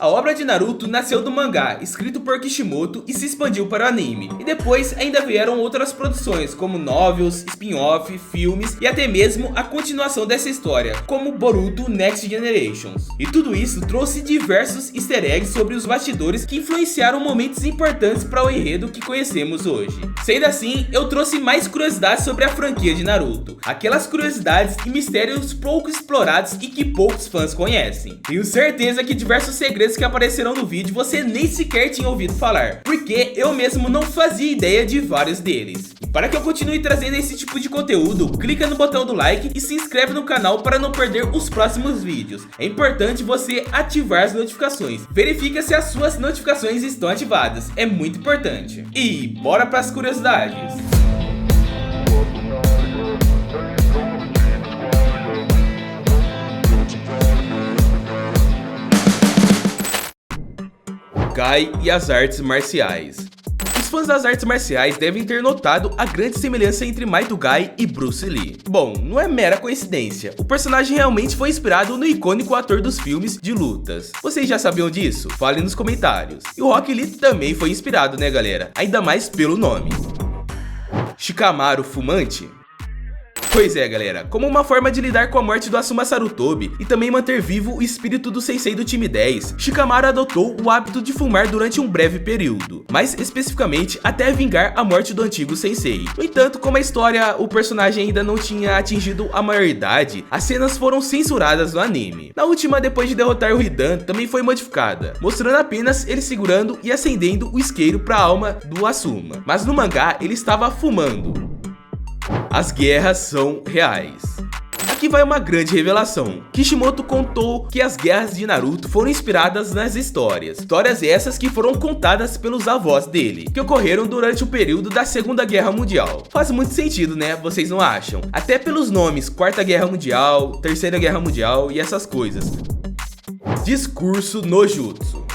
A obra de Naruto nasceu do mangá, escrito por Kishimoto e se expandiu para o anime. E depois ainda vieram outras produções, como novels, spin-off, filmes e até mesmo a continuação dessa história, como Boruto Next Generations. E tudo isso trouxe diversos easter eggs sobre os bastidores que influenciaram momentos importantes para o enredo que conhecemos hoje. Sendo assim, eu trouxe mais curiosidades sobre a franquia de Naruto. Aquelas curiosidades e mistérios pouco explorados e que poucos fãs conhecem. Tenho certeza que diversos segredos que aparecerão no vídeo você nem sequer tinha ouvido falar, porque eu mesmo não fazia ideia de vários deles. E para que eu continue trazendo esse tipo de conteúdo, clica no botão do like e se inscreve no canal para não perder os próximos vídeos. É importante você ativar as notificações. Verifique se as suas notificações estão ativadas, é muito importante. E bora para as curiosidades. Guy e as artes marciais. Os fãs das artes marciais devem ter notado a grande semelhança entre Might Guy e Bruce Lee. Bom, não é mera coincidência, o personagem realmente foi inspirado no icônico ator dos filmes de lutas. Vocês já sabiam disso? Falem nos comentários. E o Rock Lee também foi inspirado, né galera? Ainda mais pelo nome. Shikamaru fumante? Pois é galera, como uma forma de lidar com a morte do Asuma Sarutobi e também manter vivo o espírito do sensei do time 10, Shikamaru adotou o hábito de fumar durante um breve período, mais especificamente até vingar a morte do antigo sensei. No entanto, como a história, o personagem ainda não tinha atingido a maioridade, as cenas foram censuradas no anime. Na última, depois de derrotar o Hidan, também foi modificada, mostrando apenas ele segurando e acendendo o isqueiro para a alma do Asuma, mas no mangá ele estava fumando. As guerras são reais. Aqui vai uma grande revelação. Kishimoto contou que as guerras de Naruto foram inspiradas nas histórias. Histórias essas que foram contadas pelos avós dele, que ocorreram durante o período da Segunda Guerra Mundial. Faz muito sentido, né? Vocês não acham? Até pelos nomes, Quarta Guerra Mundial, Terceira Guerra Mundial e essas coisas. Discurso no Jutsu.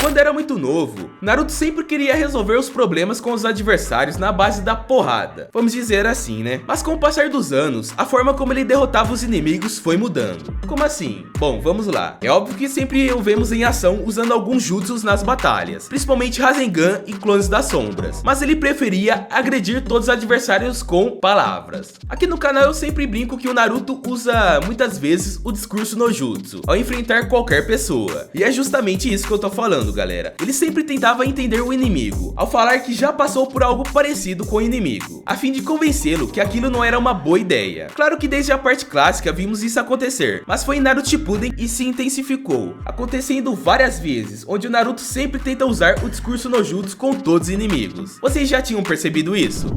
Quando era muito novo, Naruto sempre queria resolver os problemas com os adversários na base da porrada, vamos dizer assim, né? Mas com o passar dos anos, a forma como ele derrotava os inimigos foi mudando. Como assim? Bom, vamos lá. É óbvio que sempre o vemos em ação usando alguns jutsus nas batalhas, principalmente Rasengan e Clones das Sombras, mas ele preferia agredir todos os adversários com palavras. Aqui no canal eu sempre brinco que o Naruto usa muitas vezes o discurso no jutsu ao enfrentar qualquer pessoa, e é justamente isso que eu tô falando, galera. Ele sempre tentava entender o inimigo, ao falar que já passou por algo parecido com o inimigo, a fim de convencê-lo que aquilo não era uma boa ideia. Claro que desde a parte clássica vimos isso acontecer, mas foi em Naruto Shippuden e se intensificou, acontecendo várias vezes, onde o Naruto sempre tenta usar o discurso no jutsu com todos os inimigos. Vocês já tinham percebido isso?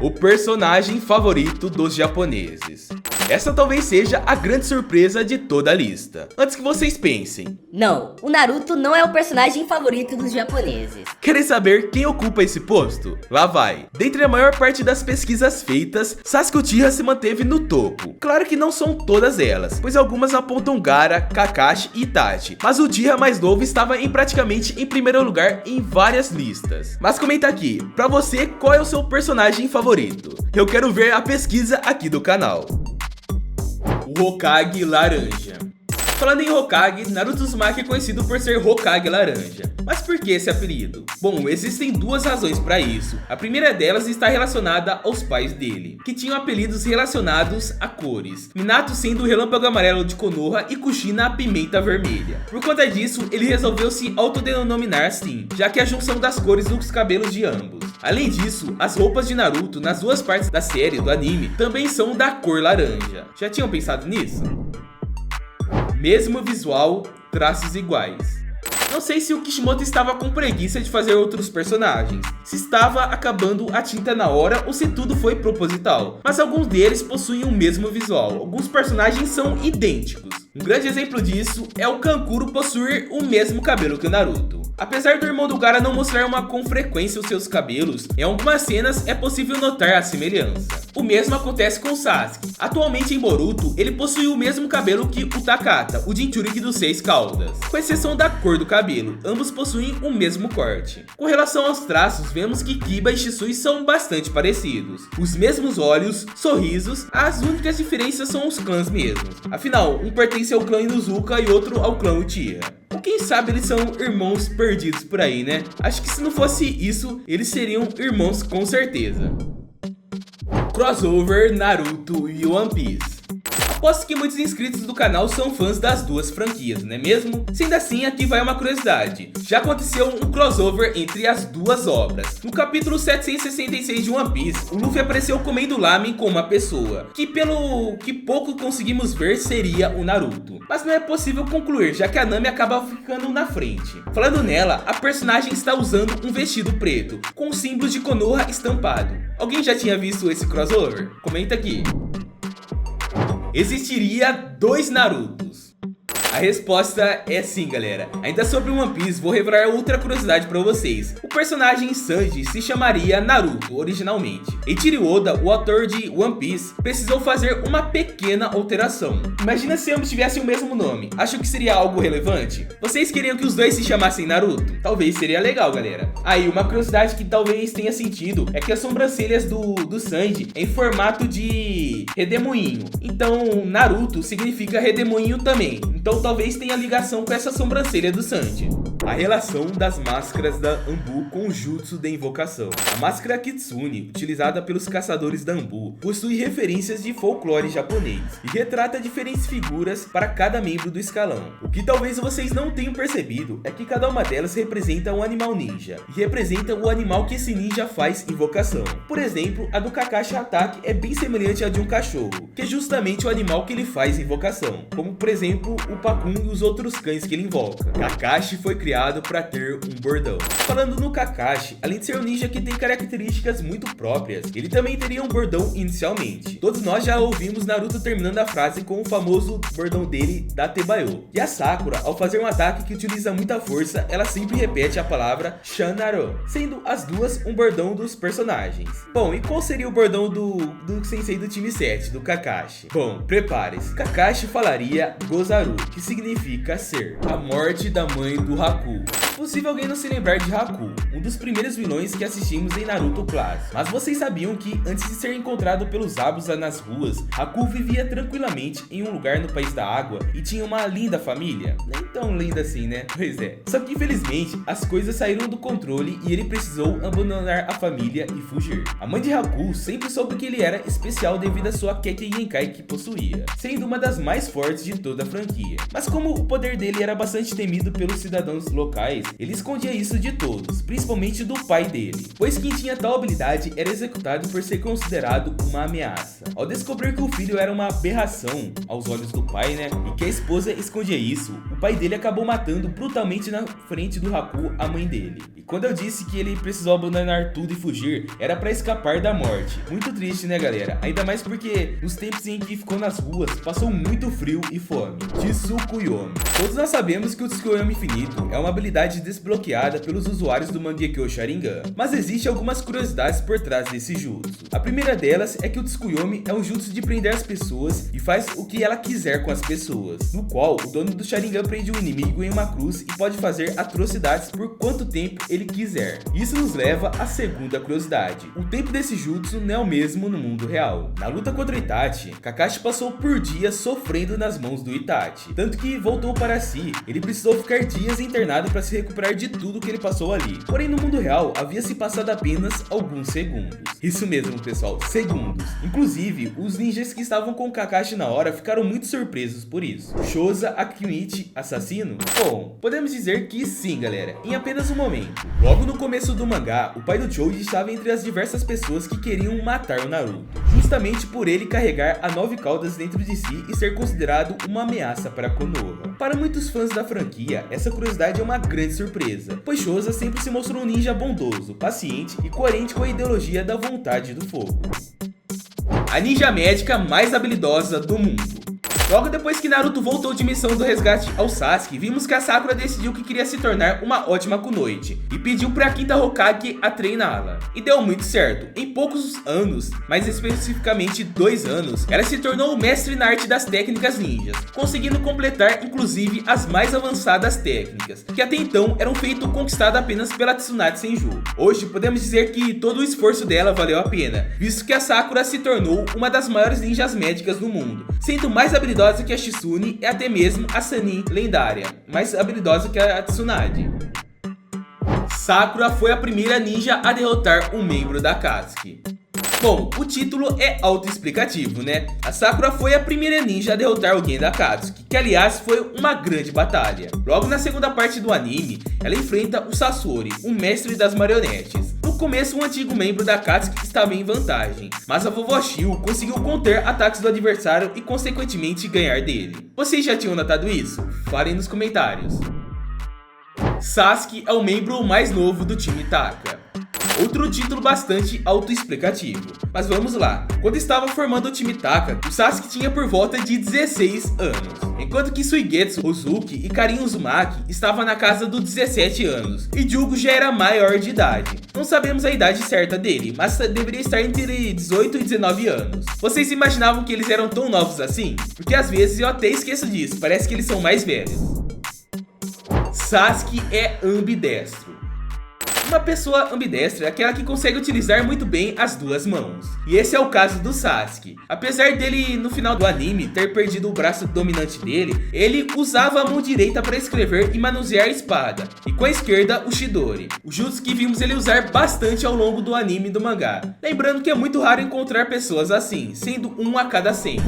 O personagem favorito dos japoneses. Essa talvez seja a grande surpresa de toda a lista. Antes que vocês pensem, não, o Naruto não é o personagem favorito dos japoneses. Querem saber quem ocupa esse posto? Lá vai. Dentre a maior parte das pesquisas feitas, Sasuke Uchiha se manteve no topo. Claro que não são todas elas, pois algumas apontam Gaara, Kakashi e Itachi, mas o Uchiha mais novo estava praticamente em primeiro lugar em várias listas. Mas comenta aqui, pra você, qual é o seu personagem favorito? Eu quero ver a pesquisa aqui do canal. O Hokage Laranja. Falando em Hokage, Naruto Uzumaki é conhecido por ser Hokage Laranja. Mas por que esse apelido? Bom, existem duas razões para isso. A primeira delas está relacionada aos pais dele, que tinham apelidos relacionados a cores. Minato sendo o Relâmpago Amarelo de Konoha e Kushina a Pimenta Vermelha. Por conta disso, ele resolveu se autodenominar assim, já que a junção das cores dos cabelos de ambos. Além disso, as roupas de Naruto nas duas partes da série do anime também são da cor laranja. Já tinham pensado nisso? Mesmo visual, traços iguais. Não sei se o Kishimoto estava com preguiça de fazer outros personagens, se estava acabando a tinta na hora ou se tudo foi proposital, mas alguns deles possuem o mesmo visual, alguns personagens são idênticos. Um grande exemplo disso é o Kankuro possuir o mesmo cabelo que o Naruto. Apesar do irmão do Gaara não mostrar com frequência os seus cabelos, em algumas cenas é possível notar a semelhança. O mesmo acontece com o Sasuke. Atualmente em Boruto, ele possui o mesmo cabelo que o Takata, o Jinchuriki dos 6 caudas, com exceção da cor do cabelo, ambos possuem o mesmo corte. Com relação aos traços, vemos que Kiba e Shisui são bastante parecidos. Os mesmos olhos, sorrisos, as únicas diferenças são os clãs mesmos. Afinal, um pertence ao clã Inuzuka e outro ao clã Uchiha. Ou quem sabe eles são irmãos perdidos por aí, né? Acho que se não fosse isso, eles seriam irmãos com certeza. Crossover Naruto e One Piece. Aposto que muitos inscritos do canal são fãs das duas franquias, não é mesmo? Sendo assim, aqui vai uma curiosidade. Já aconteceu um crossover entre as duas obras. No capítulo 766 de One Piece, o Luffy apareceu comendo lamen com uma pessoa, que pelo que pouco conseguimos ver seria o Naruto. Mas não é possível concluir, já que a Nami acaba ficando na frente. Falando nela, a personagem está usando um vestido preto, com o símbolo de Konoha estampado. Alguém já tinha visto esse crossover? Comenta aqui. Existiria 2 Narutos? A resposta é sim, galera. Ainda sobre One Piece, vou revelar outra curiosidade pra vocês. O personagem Sanji se chamaria Naruto originalmente. Eiichiro Oda, o autor de One Piece, precisou fazer uma pequena alteração. Imagina se ambos tivessem o mesmo nome. Acho que seria algo relevante? Vocês queriam que os dois se chamassem Naruto? Talvez seria legal, galera. Aí, uma curiosidade que talvez tenha sentido é que as sobrancelhas do Sanji é em formato de redemoinho. Então, Naruto significa redemoinho também. Então talvez tenha ligação com essa sobrancelha do Sanji. A relação das máscaras da Anbu com o jutsu de invocação. A máscara Kitsune, utilizada pelos caçadores da Anbu, possui referências de folclore japonês e retrata diferentes figuras para cada membro do escalão. O que talvez vocês não tenham percebido é que cada uma delas representa um animal ninja e representa o animal que esse ninja faz invocação. Por exemplo, a do Kakashi Hatake é bem semelhante à de um cachorro, que é justamente o animal que ele faz invocação, como por exemplo o Pakun e os outros cães que ele invoca. Kakashi foi criado para ter um bordão. Falando no Kakashi, além de ser um ninja que tem características muito próprias, ele também teria um bordão inicialmente. Todos nós já ouvimos Naruto terminando a frase com o famoso bordão dele, Datebayo. E a Sakura, ao fazer um ataque que utiliza muita força, ela sempre repete a palavra Shanaro, sendo as duas um bordão dos personagens. Bom, e qual seria o bordão do sensei do time 7, do Kakashi? Bom, prepare-se. Kakashi falaria Gozaru, que significa ser a morte da mãe do Haku. Possível alguém não se lembrar de Haku, um dos primeiros vilões que assistimos em Naruto Classic. Mas vocês sabiam que, antes de ser encontrado pelos Abusa nas ruas, Haku vivia tranquilamente em um lugar no País da Água e tinha uma linda família? Nem tão linda assim, né? Pois é. Só que infelizmente, as coisas saíram do controle e ele precisou abandonar a família e fugir. A mãe de Haku sempre soube que ele era especial devido à sua Kekkei Genkai que possuía, sendo uma das mais fortes de toda a franquia. Mas como o poder dele era bastante temido pelos cidadãos locais, ele escondia isso de todos, principalmente do pai dele, pois quem tinha tal habilidade era executado por ser considerado uma ameaça. Ao descobrir que o filho era uma aberração aos olhos do pai, né, e que a esposa escondia isso, o pai dele acabou matando brutalmente na frente do Haku a mãe dele. E quando eu disse que ele precisou abandonar tudo e fugir, era para escapar da morte. Muito triste, né, galera? Ainda mais porque nos tempos em que ficou nas ruas, passou muito frio e fome. Tsukuyomi. Todos nós sabemos que o Tsukuyomi infinito é uma habilidade desbloqueada pelos usuários do Mangekyo Sharingan, mas existem algumas curiosidades por trás desse jutsu. A primeira delas é que o Tsukuyomi é um jutsu de prender as pessoas e faz o que ela quiser com as pessoas, no qual o dono do Sharingan prende o inimigo em uma cruz e pode fazer atrocidades por quanto tempo ele quiser. Isso nos leva à segunda curiosidade. O tempo desse jutsu não é o mesmo no mundo real. Na luta contra o Itachi, Kakashi passou por dias sofrendo nas mãos do Itachi, tanto que voltou para si, ele precisou ficar dias internado para se recuperar de tudo que ele passou ali. Porém, no mundo real, havia se passado apenas alguns segundos. Isso mesmo, pessoal, segundos. Inclusive, os ninjas que estavam com Kakashi na hora ficaram muito surpresos por isso. Shoza Akinichi, assassino? Bom, podemos dizer que sim, galera, em apenas um momento. Logo no começo do mangá, o pai do Choji estava entre as diversas pessoas que queriam matar o Naruto, justamente por ele carregar a 9 caudas dentro de si e ser considerado uma ameaça para Konoha. Para muitos fãs da franquia, essa curiosidade é uma grande surpresa, pois Shoza sempre se mostrou um ninja bondoso, paciente e coerente com a ideologia da vontade do fogo. A ninja médica mais habilidosa do mundo. Logo depois que Naruto voltou de missão do resgate ao Sasuke, vimos que a Sakura decidiu que queria se tornar uma ótima kunoichi e pediu para a quinta Hokage a treiná-la. E deu muito certo. Em poucos anos, mais especificamente 2 anos, ela se tornou o mestre na arte das técnicas ninjas, conseguindo completar inclusive as mais avançadas técnicas, que até então eram feito conquistado apenas pela Tsunade Senju. Hoje podemos dizer que todo o esforço dela valeu a pena, visto que a Sakura se tornou uma das maiores ninjas médicas do mundo, sendo mais habilidosa habilidosa que a Shizune e até mesmo a Sannin lendária, mais habilidosa que a Tsunade. Sakura foi a primeira ninja a derrotar um membro da Akatsuki. Bom, o título é autoexplicativo, né? A Sakura foi a primeira ninja a derrotar alguém da Akatsuki, que aliás foi uma grande batalha. Logo na segunda parte do anime, ela enfrenta o Sasori, o mestre das marionetes. No começo, um antigo membro da Akatsuki estava em vantagem, mas a vovó Shio conseguiu conter ataques do adversário e consequentemente ganhar dele. Vocês já tinham notado isso? Falem nos comentários. Sasuke é o membro mais novo do time Taka. Outro título bastante autoexplicativo. Mas vamos lá. Quando estava formando o time Taka, o Sasuke tinha por volta de 16 anos. Enquanto que Suigetsu, Ozuki e Karin Uzumaki estavam na casa dos 17 anos. E Jugo já era maior de idade. Não sabemos a idade certa dele, mas deveria estar entre 18 e 19 anos. Vocês imaginavam que eles eram tão novos assim? Porque às vezes eu até esqueço disso, parece que eles são mais velhos. Sasuke é ambidestro. Uma pessoa ambidestra é aquela que consegue utilizar muito bem as duas mãos. E esse é o caso do Sasuke. Apesar dele, no final do anime, ter perdido o braço dominante dele, ele usava a mão direita para escrever e manusear a espada, e com a esquerda o Chidori. O jutsu que vimos ele usar bastante ao longo do anime e do mangá. Lembrando que é muito raro encontrar pessoas assim, sendo um a cada 100.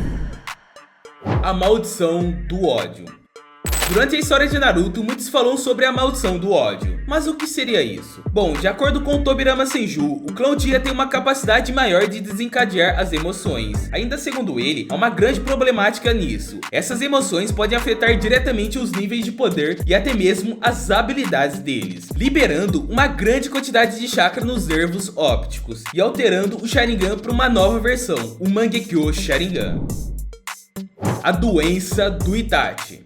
A maldição do ódio. Durante a história de Naruto, muitos falam sobre a maldição do ódio. Mas o que seria isso? Bom, de acordo com Tobirama Senju, o clã Uchiha tem uma capacidade maior de desencadear as emoções. Ainda segundo ele, há uma grande problemática nisso. Essas emoções podem afetar diretamente os níveis de poder e até mesmo as habilidades deles, liberando uma grande quantidade de chakra nos nervos ópticos e alterando o Sharingan para uma nova versão, o Mangekyo Sharingan. A doença do Itachi.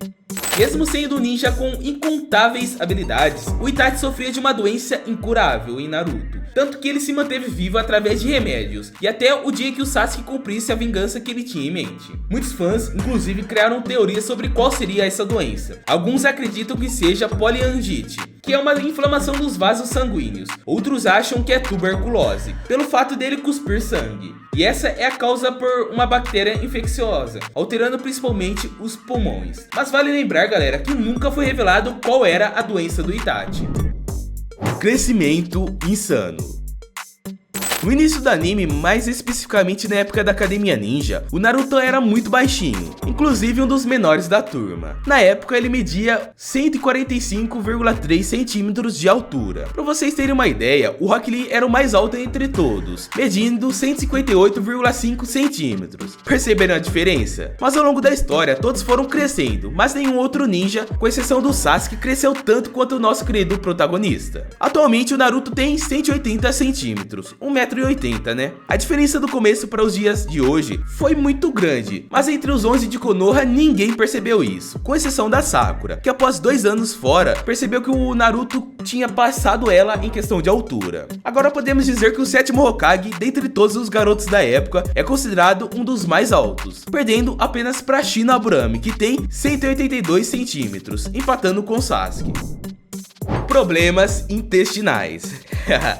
Mesmo sendo um ninja com incontáveis habilidades, o Itachi sofria de uma doença incurável em Naruto. Tanto que ele se manteve vivo através de remédios, e até o dia que o Sasuke cumprisse a vingança que ele tinha em mente. Muitos fãs, inclusive, criaram teorias sobre qual seria essa doença. Alguns acreditam que seja poliangite, que é uma inflamação dos vasos sanguíneos. Outros acham que é tuberculose, pelo fato dele cuspir sangue. E essa é a causa por uma bactéria infecciosa, alterando principalmente os pulmões. Mas vale lembrar, galera, que nunca foi revelado qual era a doença do Itachi. Crescimento insano. No início do anime, mais especificamente na época da Academia Ninja, o Naruto era muito baixinho, inclusive um dos menores da turma. Na época ele media 145,3 centímetros de altura. Para vocês terem uma ideia, o Rock Lee era o mais alto entre todos, medindo 158,5 centímetros. Perceberam a diferença? Mas ao longo da história todos foram crescendo, mas nenhum outro ninja, com exceção do Sasuke, cresceu tanto quanto o nosso querido protagonista. Atualmente o Naruto tem 180 centímetros, 1,80 m, né? A diferença do começo para os dias de hoje foi muito grande, mas entre os 11 de Konoha ninguém percebeu isso, com exceção da Sakura, que após 2 anos fora, percebeu que o Naruto tinha passado ela em questão de altura. Agora podemos dizer que o 7º Hokage, dentre todos os garotos da época, é considerado um dos mais altos, perdendo apenas para Shinoburami, que tem 182 centímetros, empatando com Sasuke. Problemas intestinais.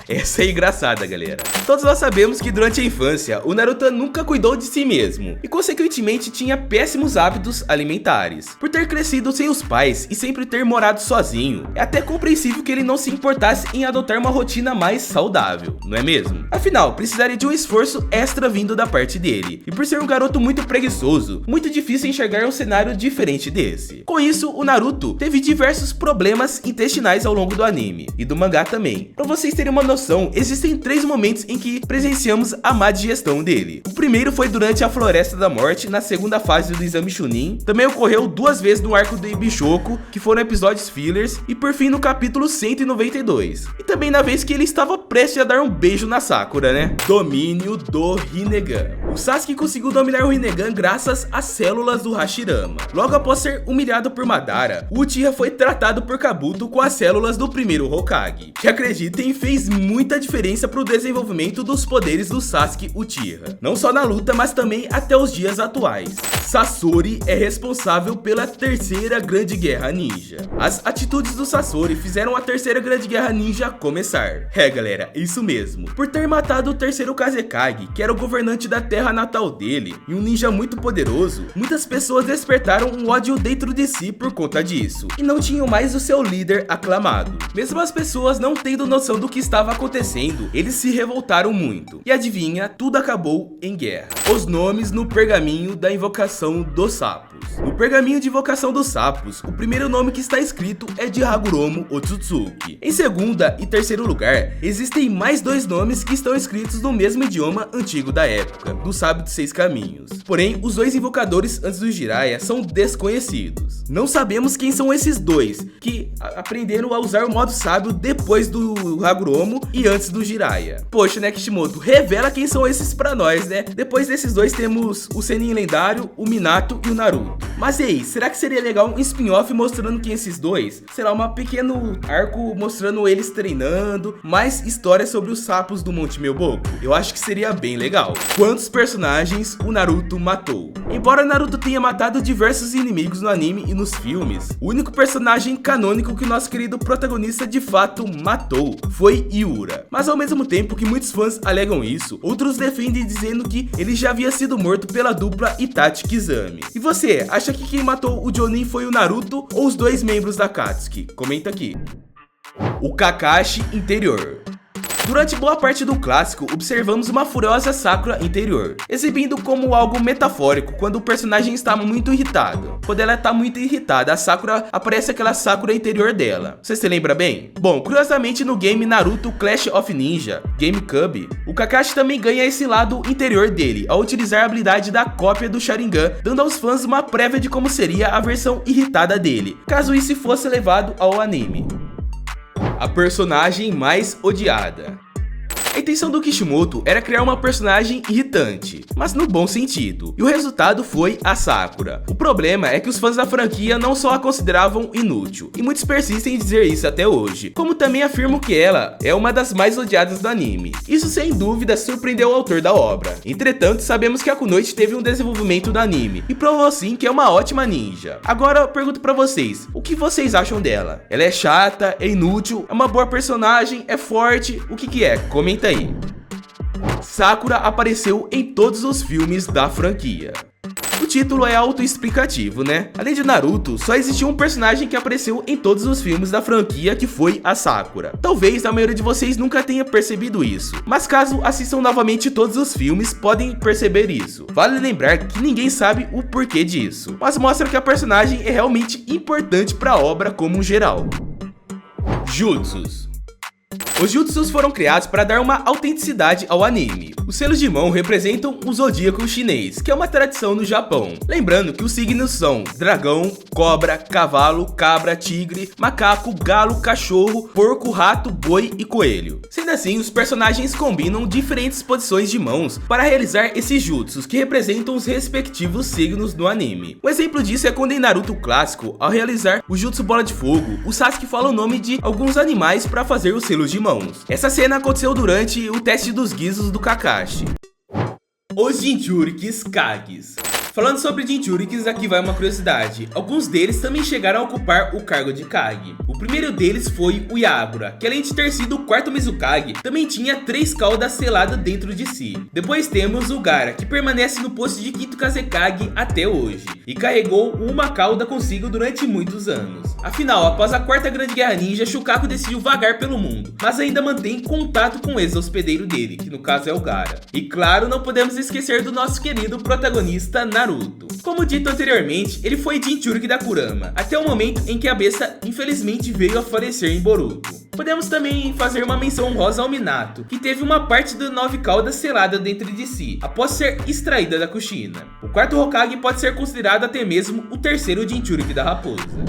Essa é engraçada, galera. Todos nós sabemos que durante a infância, o Naruto nunca cuidou de si mesmo e consequentemente tinha péssimos hábitos alimentares. Por ter crescido sem os pais e sempre ter morado sozinho, é até compreensível que ele não se importasse em adotar uma rotina mais saudável, não é mesmo? Afinal, precisaria de um esforço extra vindo da parte dele, e por ser um garoto muito preguiçoso, muito difícil enxergar um cenário diferente desse. Com isso, o Naruto teve diversos problemas intestinais ao longo do anime, e do mangá também. Pra vocês terem uma noção, existem 3 momentos em que presenciamos a má digestão dele. O primeiro foi durante a Floresta da Morte, na segunda fase do Exame Chunin. Também ocorreu 2 vezes no arco do Ibishoku, que foram episódios fillers, e por fim no capítulo 192. E também na vez que ele estava prestes a dar um beijo na Sakura, né? Domínio do Rinnegan. O Sasuke conseguiu dominar o Rinnegan graças às células do Hashirama. Logo após ser humilhado por Madara, o Uchiha foi tratado por Kabuto com as células do primeiro Hokage, que, acreditem, fez muita diferença para o desenvolvimento dos poderes do Sasuke Uchiha, não só na luta, mas também até os dias atuais. Sasori é responsável pela terceira grande guerra ninja. As atitudes do Sasori fizeram a terceira grande guerra ninja começar. É, galera, isso mesmo. Por ter matado o terceiro Kazekage, que era o governante da Terra terra natal dele e um ninja muito poderoso, muitas pessoas despertaram um ódio dentro de si por conta disso, e não tinham mais o seu líder aclamado. Mesmo as pessoas não tendo noção do que estava acontecendo, eles se revoltaram muito. E adivinha, tudo acabou em guerra. Os nomes no pergaminho da invocação dos sapos. No pergaminho de invocação dos sapos, o primeiro nome que está escrito é de Hagoromo Otsutsuki. Em segunda e terceiro lugar, existem mais dois nomes que estão escritos no mesmo idioma antigo da época, do Sábio dos Seis Caminhos. Porém, os dois invocadores antes do Jiraiya são desconhecidos. Não sabemos quem são esses dois, que aprenderam a usar o modo sábio depois do Hagoromo e antes do Jiraiya. Poxa, né, Kishimoto? Revela quem são esses pra nós, né? Depois desses dois temos o Sennin lendário, o Minato e o Naruto. Mas e aí, será que seria legal um spin-off mostrando quem esses dois? Será um pequeno arco mostrando eles treinando, mais histórias sobre os sapos do Monte Myoboku? Eu acho que seria bem legal. Quantos personagens o Naruto matou? Embora Naruto tenha matado diversos inimigos no anime e nos filmes, o único personagem canônico que nosso querido protagonista de fato matou foi Iura. Mas ao mesmo tempo que muitos fãs alegam isso, outros defendem dizendo que ele já havia sido morto pela dupla Itachi Kizami. E você, acha que quem matou o Jonin foi o Naruto ou os dois membros da Akatsuki? Comenta aqui. O Kakashi interior. Durante boa parte do clássico, observamos uma furiosa Sakura interior, exibindo como algo metafórico quando o personagem está muito irritado. Quando ela está muito irritada, a Sakura aparece aquela Sakura interior dela. Você se lembra bem? Bom, curiosamente no game Naruto Clash of Ninja, GameCube, o Kakashi também ganha esse lado interior dele, ao utilizar a habilidade da cópia do Sharingan, dando aos fãs uma prévia de como seria a versão irritada dele, caso isso fosse levado ao anime. A personagem mais odiada. A intenção do Kishimoto era criar uma personagem irritante, mas no bom sentido, e o resultado foi a Sakura. O problema é que os fãs da franquia não só a consideravam inútil, e muitos persistem em dizer isso até hoje, como também afirmam que ela é uma das mais odiadas do anime. Isso sem dúvida surpreendeu o autor da obra. Entretanto, sabemos que a Kunoichi teve um desenvolvimento do anime, e provou sim que é uma ótima ninja. Agora eu pergunto pra vocês, o que vocês acham dela? Ela é chata, é inútil, é uma boa personagem, é forte, o que é? Comenta aí. Sakura apareceu em todos os filmes da franquia. O título é autoexplicativo, né? Além de Naruto, só existiu um personagem que apareceu em todos os filmes da franquia, que foi a Sakura. Talvez a maioria de vocês nunca tenha percebido isso, mas caso assistam novamente todos os filmes, podem perceber isso. Vale lembrar que ninguém sabe o porquê disso, mas mostra que a personagem é realmente importante para a obra como um geral. Jutsus. Os jutsus foram criados para dar uma autenticidade ao anime. Os selos de mão representam o zodíaco chinês, que é uma tradição no Japão. Lembrando que os signos são dragão, cobra, cavalo, cabra, tigre, macaco, galo, cachorro, porco, rato, boi e coelho. Sendo assim, os personagens combinam diferentes posições de mãos para realizar esses jutsus, que representam os respectivos signos no anime. Um exemplo disso é quando em Naruto clássico, ao realizar o jutsu bola de fogo, o Sasuke fala o nome de alguns animais para fazer os selos de mãos. Essa cena aconteceu durante o teste dos guizos do Kakashi. Os Jinchurikis Kages. Falando sobre Jinchurikis, aqui vai uma curiosidade. Alguns deles também chegaram a ocupar o cargo de Kage. O primeiro deles foi o Yagura, que além de ter sido o quarto Mizukage, também tinha 3 caudas seladas dentro de si. Depois temos o Gaara, que permanece no posto de quinto Kazekage até hoje, e carregou uma cauda consigo durante muitos anos. Afinal, após a quarta grande guerra ninja, Shukaku decidiu vagar pelo mundo, mas ainda mantém contato com o ex-hospedeiro dele, que no caso é o Gaara. E claro, não podemos esquecer do nosso querido protagonista Naruto. Como dito anteriormente, ele foi Jinchuriki da Kurama, até o momento em que a besta infelizmente veio a falecer em Boruto. Podemos também fazer uma menção honrosa ao Minato, que teve uma parte do 9 caudas selada dentro de si, após ser extraída da Kushina. O quarto Hokage pode ser considerado até mesmo o terceiro Jinchuriki da raposa.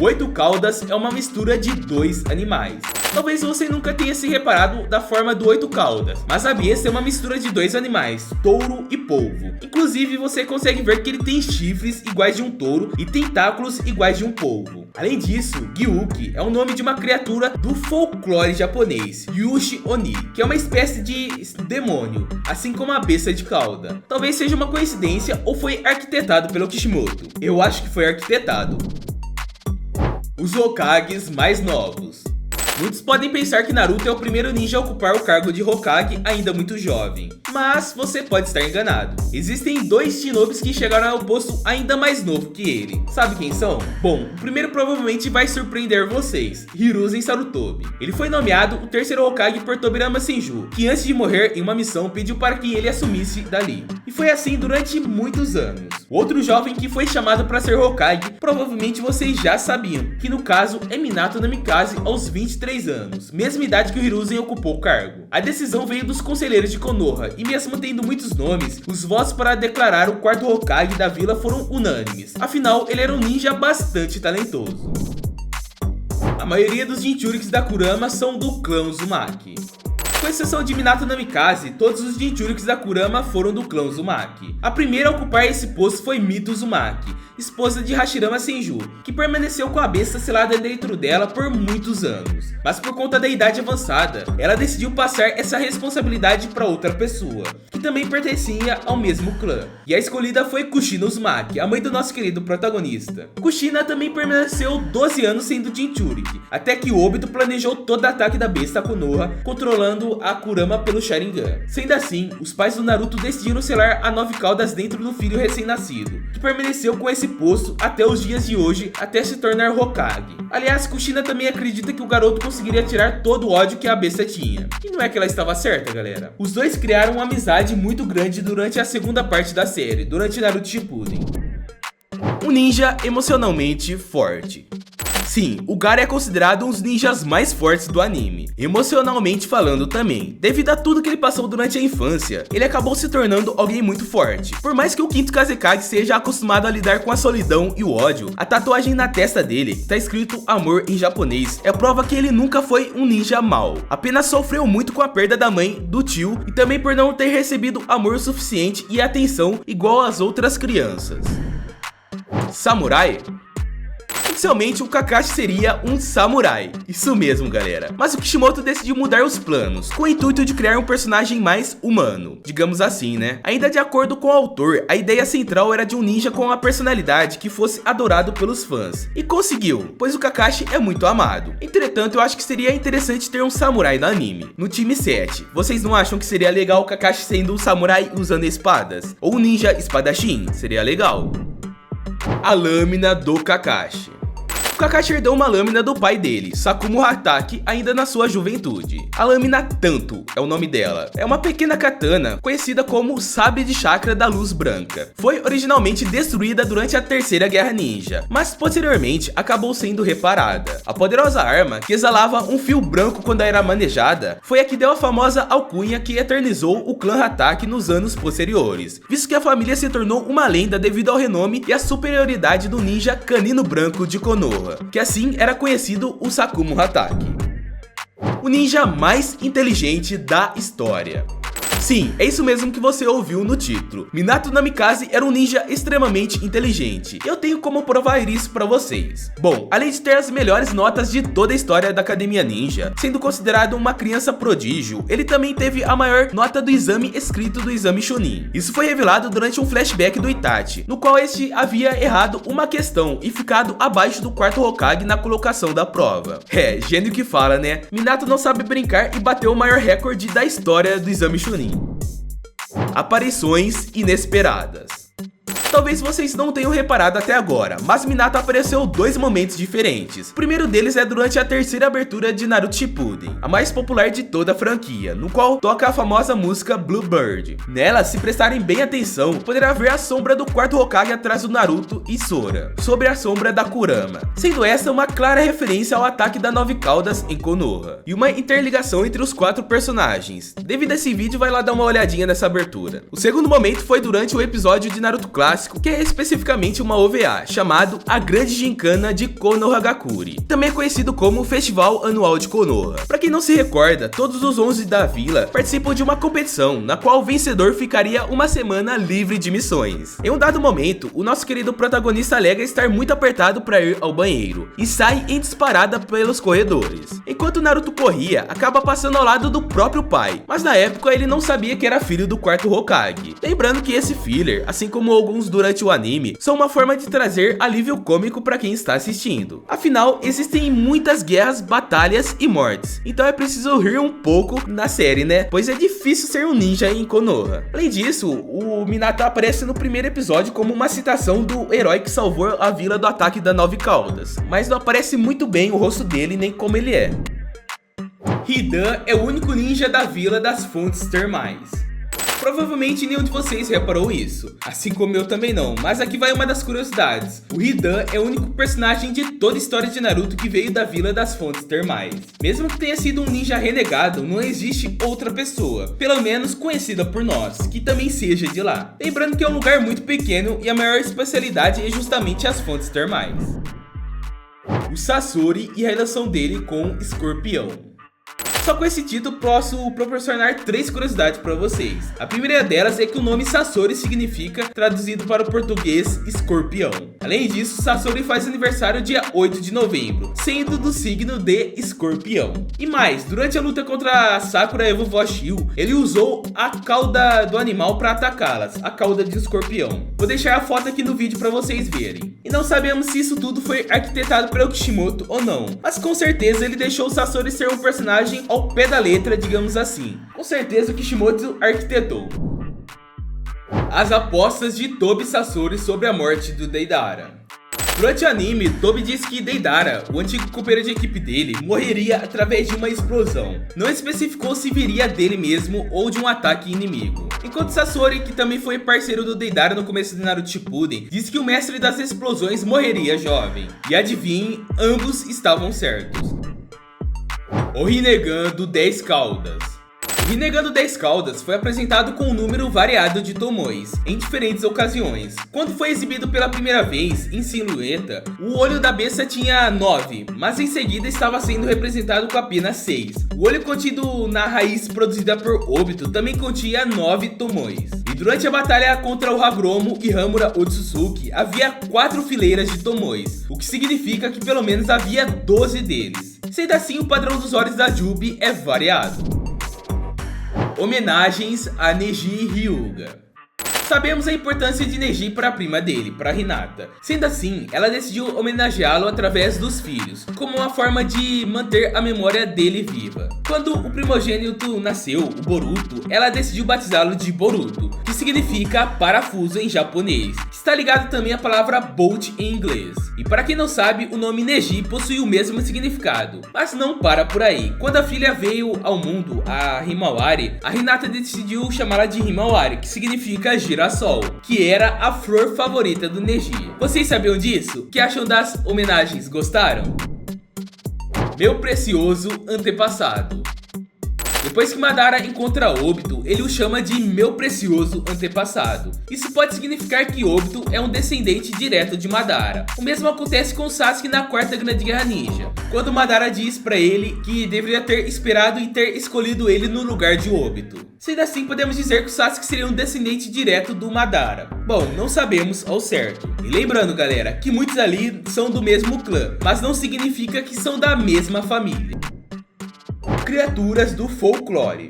O 8 caudas é uma mistura de 2 animais. Talvez você nunca tenha se reparado da forma do 8 caudas, mas a besta é uma mistura de 2 animais, touro e polvo. Inclusive você consegue ver que ele tem chifres iguais de um touro e tentáculos iguais de um polvo. Além disso, Gyuki é o nome de uma criatura do folclore japonês, Yushi Oni, que é uma espécie de demônio, assim como a besta de cauda. Talvez seja uma coincidência ou foi arquitetado pelo Kishimoto. Eu acho que foi arquitetado. Os Hokages mais novos. Muitos podem pensar que Naruto é o primeiro ninja a ocupar o cargo de Hokage ainda muito jovem. Mas você pode estar enganado. Existem 2 Shinobis que chegaram ao posto ainda mais novo que ele. Sabe quem são? Bom, o primeiro provavelmente vai surpreender vocês, Hiruzen Sarutobi. Ele foi nomeado o 3º Hokage por Tobirama Senju, que antes de morrer em uma missão pediu para que ele assumisse dali. E foi assim durante muitos anos. O outro jovem que foi chamado para ser Hokage, provavelmente vocês já sabiam, que no caso é Minato Namikaze aos 23 anos, mesma idade que o Hiruzen ocupou o cargo. A decisão veio dos conselheiros de Konoha, e mesmo tendo muitos nomes, os votos para declarar o 4º Hokage da vila foram unânimes, afinal ele era um ninja bastante talentoso. A maioria dos Jinchurikis da Kurama são do clã Uzumaki. Com exceção de Minato Namikaze, todos os Jinchurikis da Kurama foram do clã Uzumaki. A primeira a ocupar esse posto foi Mito Uzumaki, esposa de Hashirama Senju, que permaneceu com a besta selada dentro dela por muitos anos. Mas por conta da idade avançada, ela decidiu passar essa responsabilidade para outra pessoa, que também pertencia ao mesmo clã. E a escolhida foi Kushina Uzumaki, a mãe do nosso querido protagonista. Kushina também permaneceu 12 anos sendo Jinchuriki, até que Obito planejou todo o ataque da besta Konoha, controlando a Kurama pelo Sharingan. Sendo assim, os pais do Naruto decidiram selar a 9 caudas dentro do filho recém-nascido, que permaneceu com esse posto até os dias de hoje, até se tornar Hokage. Aliás, Kushina também acredita que o garoto conseguiria tirar todo o ódio que a besta tinha. E não é que ela estava certa, galera. Os dois criaram uma amizade muito grande durante a segunda parte da série, durante Naruto Shippuden. Um ninja emocionalmente forte. Sim, o Gaara é considerado um dos ninjas mais fortes do anime, emocionalmente falando também. Devido a tudo que ele passou durante a infância, ele acabou se tornando alguém muito forte. Por mais que o 5º Kazekage seja acostumado a lidar com a solidão e o ódio, a tatuagem na testa dele, que tá escrito amor em japonês, é prova que ele nunca foi um ninja mau. Apenas sofreu muito com a perda da mãe, do tio e também por não ter recebido amor suficiente e atenção igual às outras crianças. Samurai? Oficialmente, o Kakashi seria um samurai. Isso mesmo, galera. Mas o Kishimoto decidiu mudar os planos, com o intuito de criar um personagem mais humano. Digamos assim, né? Ainda de acordo com o autor, a ideia central era de um ninja com uma personalidade que fosse adorado pelos fãs. E conseguiu, pois o Kakashi é muito amado. Entretanto, eu acho que seria interessante ter um samurai no anime. No time 7, vocês não acham que seria legal o Kakashi sendo um samurai usando espadas? Ou um ninja espadachim? Seria legal. A lâmina do Kakashi. O Kakashi herdou uma lâmina do pai dele, Sakumo Hatake, ainda na sua juventude. A lâmina Tanto é o nome dela. É uma pequena katana conhecida como Sabre de Chakra da Luz Branca. Foi originalmente destruída durante a Terceira Guerra Ninja, mas posteriormente acabou sendo reparada. A poderosa arma, que exalava um fio branco quando era manejada, foi a que deu a famosa alcunha que eternizou o clã Hatake nos anos posteriores, visto que a família se tornou uma lenda devido ao renome e à superioridade do ninja canino branco de Konoha, que assim era conhecido o Sakumo Hatake. O ninja mais inteligente da história. Sim, é isso mesmo que você ouviu no título. Minato Namikaze era um ninja extremamente inteligente. Eu tenho como provar isso pra vocês. Bom, além de ter as melhores notas de toda a história da Academia Ninja, sendo considerado uma criança prodígio, ele também teve a maior nota do exame escrito do exame Chunin. Isso foi revelado durante um flashback do Itachi, no qual este havia errado uma questão e ficado abaixo do 4º Hokage na colocação da prova. É, gênio que fala, né? Minato não sabe brincar e bateu o maior recorde da história do exame Chunin. Aparições inesperadas. Talvez vocês não tenham reparado até agora, mas Minato apareceu 2 momentos diferentes. O primeiro deles é durante a terceira abertura de Naruto Shippuden, a mais popular de toda a franquia, no qual toca a famosa música Bluebird. Nela, se prestarem bem atenção, poderá ver a sombra do 4º Hokage atrás do Naruto e Sora, sobre a sombra da Kurama, sendo essa uma clara referência ao ataque da 9 caudas em Konoha, e uma interligação entre os 4 personagens. Devido a esse vídeo, vai lá dar uma olhadinha nessa abertura. O segundo momento foi durante o episódio de Naruto Clássico, que é especificamente uma OVA, chamado A Grande Gincana de Konohagakure, também é conhecido como o Festival Anual de Konoha. Para quem não se recorda, todos os 11 da vila participam de uma competição, na qual o vencedor ficaria uma semana livre de missões. Em um dado momento, o nosso querido protagonista alega estar muito apertado para ir ao banheiro, e sai em disparada pelos corredores. Enquanto Naruto corria, acaba passando ao lado do próprio pai, mas na época ele não sabia que era filho do 4º Hokage. Lembrando que esse filler, assim como alguns apresentados durante o anime são uma forma de trazer alívio cômico para quem está assistindo. Afinal, existem muitas guerras, batalhas e mortes, então é preciso rir um pouco na série, né? Pois é difícil ser um ninja em Konoha. Além disso, o Minato aparece no primeiro episódio como uma citação do herói que salvou a vila do ataque da 9 Caudas, mas não aparece muito bem o rosto dele nem como ele é. Hidan é o único ninja da Vila das Fontes Termais. Provavelmente nenhum de vocês reparou isso, assim como eu também não, mas aqui vai uma das curiosidades. O Hidan é o único personagem de toda a história de Naruto que veio da Vila das Fontes Termais. Mesmo que tenha sido um ninja renegado, não existe outra pessoa, pelo menos conhecida por nós, que também seja de lá. Lembrando que é um lugar muito pequeno e a maior especialidade é justamente as Fontes Termais. O Sasori e a relação dele com Escorpião. Só com esse título posso proporcionar 3 curiosidades para vocês. A primeira delas é que o nome Sasori significa, traduzido para o português, escorpião. Além disso, Sasori faz aniversário dia 8 de novembro, sendo do signo de escorpião. E mais, durante a luta contra a Sakura e a Vovó Shio, ele usou a cauda do animal para atacá-las, a cauda de escorpião. Vou deixar a foto aqui no vídeo para vocês verem. E não sabemos se isso tudo foi arquitetado pelo Kishimoto ou não, mas com certeza ele deixou o Sasori ser um personagem ao pé da letra, digamos assim. Com certeza o Kishimoto arquitetou. As apostas de Tobi Sasori sobre a morte do Deidara. Durante o anime, Tobi diz que Deidara, o antigo companheiro de equipe dele, morreria através de uma explosão. Não especificou se viria dele mesmo ou de um ataque inimigo. Enquanto Sasori, que também foi parceiro do Deidara no começo de Naruto Shippuden, disse que o mestre das explosões morreria jovem. E adivinhe, ambos estavam certos. O Rinnegan do 10 Caudas. O Rinnegan do 10 Caudas foi apresentado com um número variado de tomoes, em diferentes ocasiões. Quando foi exibido pela primeira vez, em silhueta, o olho da besta tinha 9, mas em seguida estava sendo representado com apenas 6. O olho contido na raiz produzida por Obito também continha 9 tomoes. E durante a batalha contra o Hagromo e Hamura Otsutsuki, havia 4 fileiras de tomoes, o que significa que pelo menos havia 12 deles. Sendo assim, o padrão dos olhos da Jubi é variado. Homenagens a Neji Hyuga. Sabemos a importância de Neji para a prima dele, para Hinata. Sendo assim, ela decidiu homenageá-lo através dos filhos, como uma forma de manter a memória dele viva. Quando o primogênito nasceu, o Boruto, ela decidiu batizá-lo de Boruto, que significa parafuso em japonês, que está ligado também à palavra bolt em inglês. E para quem não sabe, o nome Neji possui o mesmo significado, mas não para por aí. Quando a filha veio ao mundo, a Himawari, a Hinata decidiu chamá-la de Himawari, que significa girassol, que era a flor favorita do Neji. Vocês sabiam disso? O que acham das homenagens? Gostaram? Meu precioso antepassado. Depois que Madara encontra Obito, ele o chama de meu precioso antepassado. Isso pode significar que Obito é um descendente direto de Madara. O mesmo acontece com Sasuke na quarta Grande Guerra Ninja, quando Madara diz pra ele que deveria ter esperado e ter escolhido ele no lugar de Obito. Sendo assim, podemos dizer que o Sasuke seria um descendente direto do Madara. Bom, não sabemos ao certo. E lembrando, galera, que muitos ali são do mesmo clã, mas não significa que são da mesma família. Criaturas do folclore.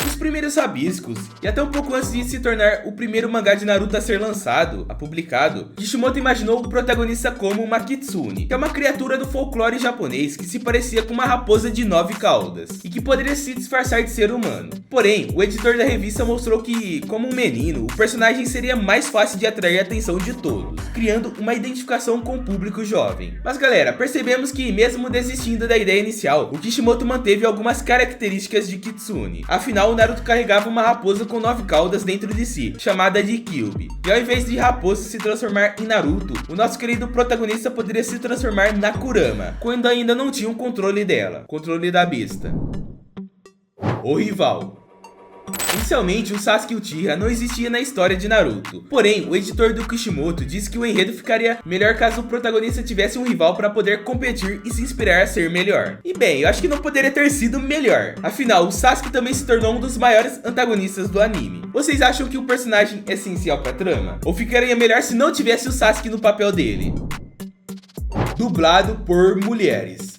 Os primeiros rabiscos, e até um pouco antes de se tornar o primeiro mangá de Naruto a ser lançado, publicado, Kishimoto imaginou o protagonista como uma Kitsune, que é uma criatura do folclore japonês que se parecia com uma raposa de 9 caudas, e que poderia se disfarçar de ser humano. Porém, o editor da revista mostrou que, como um menino, o personagem seria mais fácil de atrair a atenção de todos, criando uma identificação com o público jovem. Mas galera, percebemos que mesmo desistindo da ideia inicial, o Kishimoto manteve algumas características de Kitsune. Afinal, o Naruto carregava uma raposa com 9 caudas dentro de si, chamada de Kyuubi. E ao invés de raposa se transformar em Naruto, o nosso querido protagonista poderia se transformar na Kurama, quando ainda não tinha o controle dela, controle da besta. O rival. Inicialmente, o Sasuke Uchiha não existia na história de Naruto. Porém, o editor do Kishimoto disse que o enredo ficaria melhor caso o protagonista tivesse um rival para poder competir e se inspirar a ser melhor. E bem, eu acho que não poderia ter sido melhor. Afinal, o Sasuke também se tornou um dos maiores antagonistas do anime. Vocês acham que o personagem é essencial para a trama? Ou ficaria melhor se não tivesse o Sasuke no papel dele? Dublado por mulheres.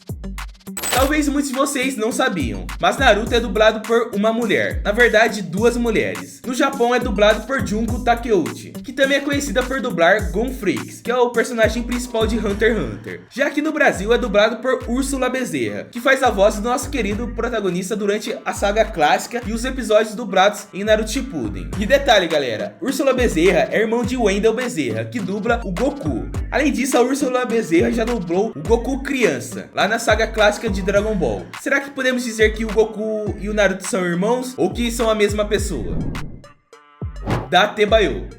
Talvez muitos de vocês não sabiam, mas Naruto é dublado por uma mulher, na verdade 2 mulheres. No Japão é dublado por Junko Takeuchi, que que também é conhecida por dublar Gon Freaks, que é o personagem principal de Hunter x Hunter. Já aqui no Brasil é dublado por Úrsula Bezerra, que faz a voz do nosso querido protagonista durante a saga clássica e os episódios dublados em Naruto Shippuden. E detalhe, galera, Úrsula Bezerra é irmão de Wendell Bezerra, que dubla o Goku. Além disso, a Úrsula Bezerra já dublou o Goku criança, lá na saga clássica de Dragon Ball. Será que podemos dizer que o Goku e o Naruto são irmãos ou que são a mesma pessoa? Datebayo.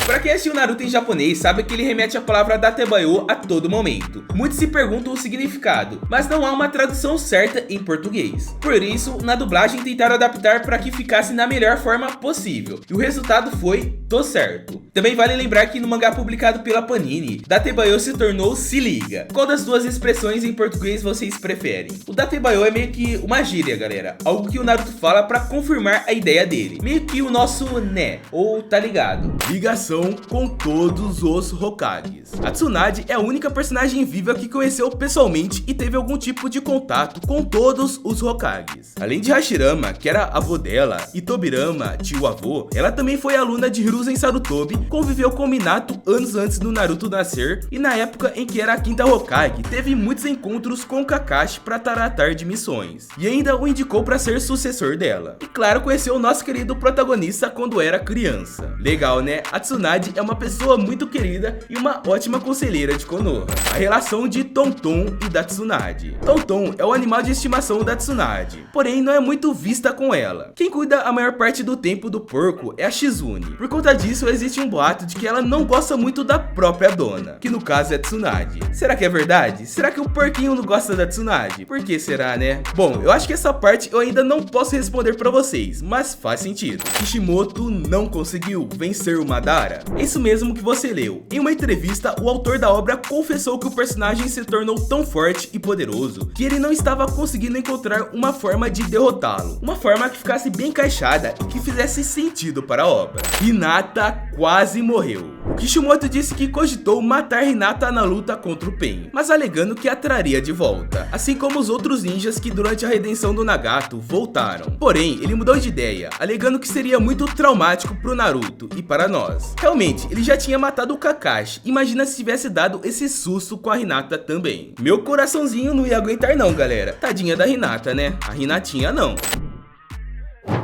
Pra quem assistiu Naruto em japonês, sabe que ele remete à palavra Datebayo a todo momento. Muitos se perguntam o significado, mas não há uma tradução certa em português. Por isso, na dublagem tentaram adaptar para que ficasse na melhor forma possível. E o resultado foi tô certo. Também vale lembrar que no mangá publicado pela Panini, Datebayo se tornou se liga. Qual das duas expressões em português vocês preferem? O Datebayo é meio que uma gíria, galera. Algo que o Naruto fala para confirmar a ideia dele. Meio que o nosso né, ou tá ligado. Ligação com todos os Hokages. A Tsunade é a única personagem viva que conheceu pessoalmente e teve algum tipo de contato com todos os Hokages. Além de Hashirama, que era avô dela, e Tobirama, tio-avô, ela também foi aluna de Hiruzen Sarutobi, conviveu com Minato anos antes do Naruto nascer, e na época em que era a quinta Hokage, teve muitos encontros com Kakashi para tratar de missões, e ainda o indicou para ser sucessor dela. E claro, conheceu o nosso querido protagonista quando era criança. Legal, né? A Tsunade é uma pessoa muito querida e uma ótima conselheira de Konoha. A relação de Tonton e da Tsunade. Tonton é o animal de estimação da Tsunade, porém não é muito vista com ela. Quem cuida a maior parte do tempo do porco é a Shizune. Por conta disso, existe um boato de que ela não gosta muito da própria dona, que no caso é Tsunade. Será que é verdade? Será que o porquinho não gosta da Tsunade? Por que será, né? Bom, eu acho que essa parte eu ainda não posso responder pra vocês, mas faz sentido. Kishimoto não conseguiu vencer o Madara? É isso mesmo que você leu. Em uma entrevista, o autor da obra confessou que o personagem se tornou tão forte e poderoso que ele não estava conseguindo encontrar uma forma de derrotá-lo. Uma forma que ficasse bem encaixada e que fizesse sentido para a obra. Hinata quase morreu. O Kishimoto disse que cogitou matar Hinata na luta contra o Pain, mas alegando que a traria de volta, assim como os outros ninjas que durante a redenção do Nagato voltaram. Porém, ele mudou de ideia, alegando que seria muito traumático pro Naruto e para nós. Realmente, ele já tinha matado o Kakashi, imagina se tivesse dado esse susto com a Hinata também. Meu coraçãozinho não ia aguentar não, galera. Tadinha da Hinata, né? A Hinatinha não.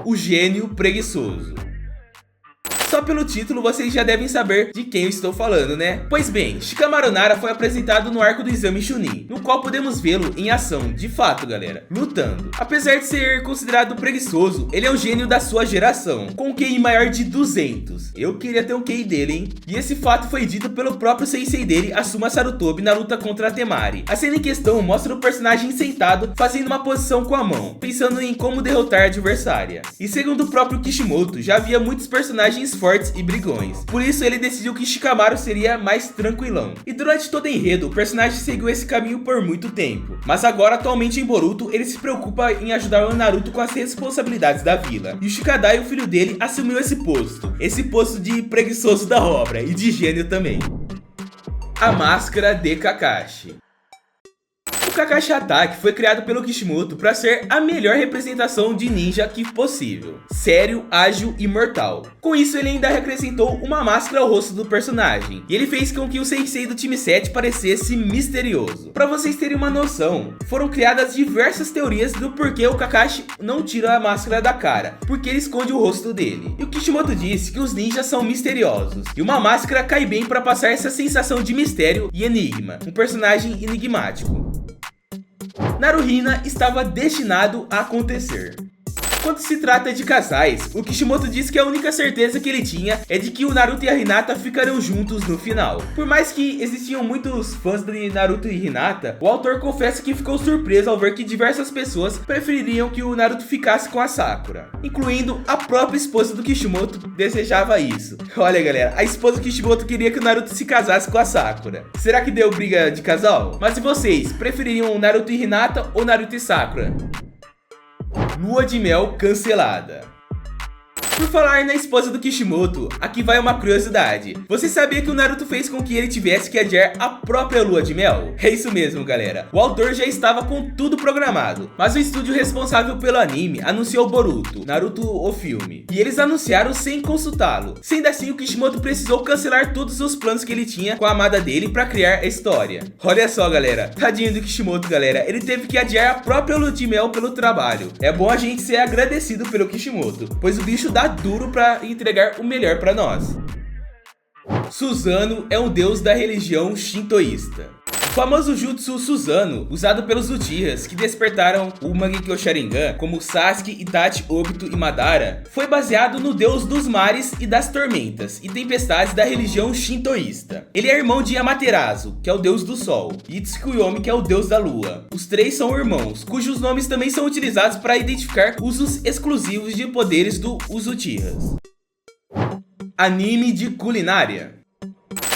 O gênio preguiçoso. Só pelo título vocês já devem saber de quem eu estou falando, né? Pois bem, Shikamaru Nara foi apresentado no arco do Exame Chunin, no qual podemos vê-lo em ação, de fato, galera, lutando. Apesar de ser considerado preguiçoso, ele é um gênio da sua geração, com um QI maior de 200. Eu queria ter um QI dele, hein? E esse fato foi dito pelo próprio sensei dele, Asuma Sarutobi, na luta contra a Temari. A cena em questão mostra o personagem sentado, fazendo uma posição com a mão, pensando em como derrotar a adversária. E segundo o próprio Kishimoto, já havia muitos personagens fortes e brigões, por isso ele decidiu que Shikamaru seria mais tranquilão. E durante todo o enredo, o personagem seguiu esse caminho por muito tempo, mas agora atualmente em Boruto, ele se preocupa em ajudar o Naruto com as responsabilidades da vila, e o Shikadai, o filho dele, assumiu esse posto de preguiçoso da obra e de gênio também. A máscara de Kakashi. O Kakashi Hatake foi criado pelo Kishimoto para ser a melhor representação de ninja que possível. Sério, ágil e mortal. Com isso, ele ainda acrescentou uma máscara ao rosto do personagem. E ele fez com que o sensei do time 7 parecesse misterioso. Para vocês terem uma noção, foram criadas diversas teorias do porquê o Kakashi não tira a máscara da cara. Porque ele esconde o rosto dele. E o Kishimoto disse que os ninjas são misteriosos. E uma máscara cai bem para passar essa sensação de mistério e enigma. Um personagem enigmático. Naruhina estava destinado a acontecer. Quando se trata de casais, o Kishimoto disse que a única certeza que ele tinha é de que o Naruto e a Hinata ficariam juntos no final. Por mais que existiam muitos fãs de Naruto e Hinata, o autor confessa que ficou surpreso ao ver que diversas pessoas prefeririam que o Naruto ficasse com a Sakura, incluindo a própria esposa do Kishimoto desejava isso. Olha, galera, a esposa do Kishimoto queria que o Naruto se casasse com a Sakura. Será que deu briga de casal? Mas e vocês, prefeririam Naruto e Hinata ou Naruto e Sakura? Lua de mel cancelada. Por falar na esposa do Kishimoto, aqui vai uma curiosidade. Você sabia que o Naruto fez com que ele tivesse que adiar a própria lua de mel? É isso mesmo, galera. O autor já estava com tudo programado, mas o estúdio responsável pelo anime anunciou Boruto, Naruto o filme, e eles anunciaram sem consultá-lo. Sendo assim, o Kishimoto precisou cancelar todos os planos que ele tinha com a amada dele para criar a história. Olha só, galera, tadinho do Kishimoto, galera, ele teve que adiar a própria lua de mel pelo trabalho. É bom a gente ser agradecido pelo Kishimoto, pois o bicho dá duro para entregar o melhor para nós. Susanoo é um deus da religião shintoísta. O famoso Jutsu Susanoo, usado pelos Uchihas que despertaram o Mangekyou Sharingan, como Sasuke, Itachi, Obito e Madara, foi baseado no deus dos mares e das tormentas e tempestades da religião shintoísta. Ele é irmão de Amaterasu, que é o deus do sol, e Tsukuyomi, que é o deus da lua. Os três são irmãos, cujos nomes também são utilizados para identificar usos exclusivos de poderes dos Uchihas. Anime de culinária.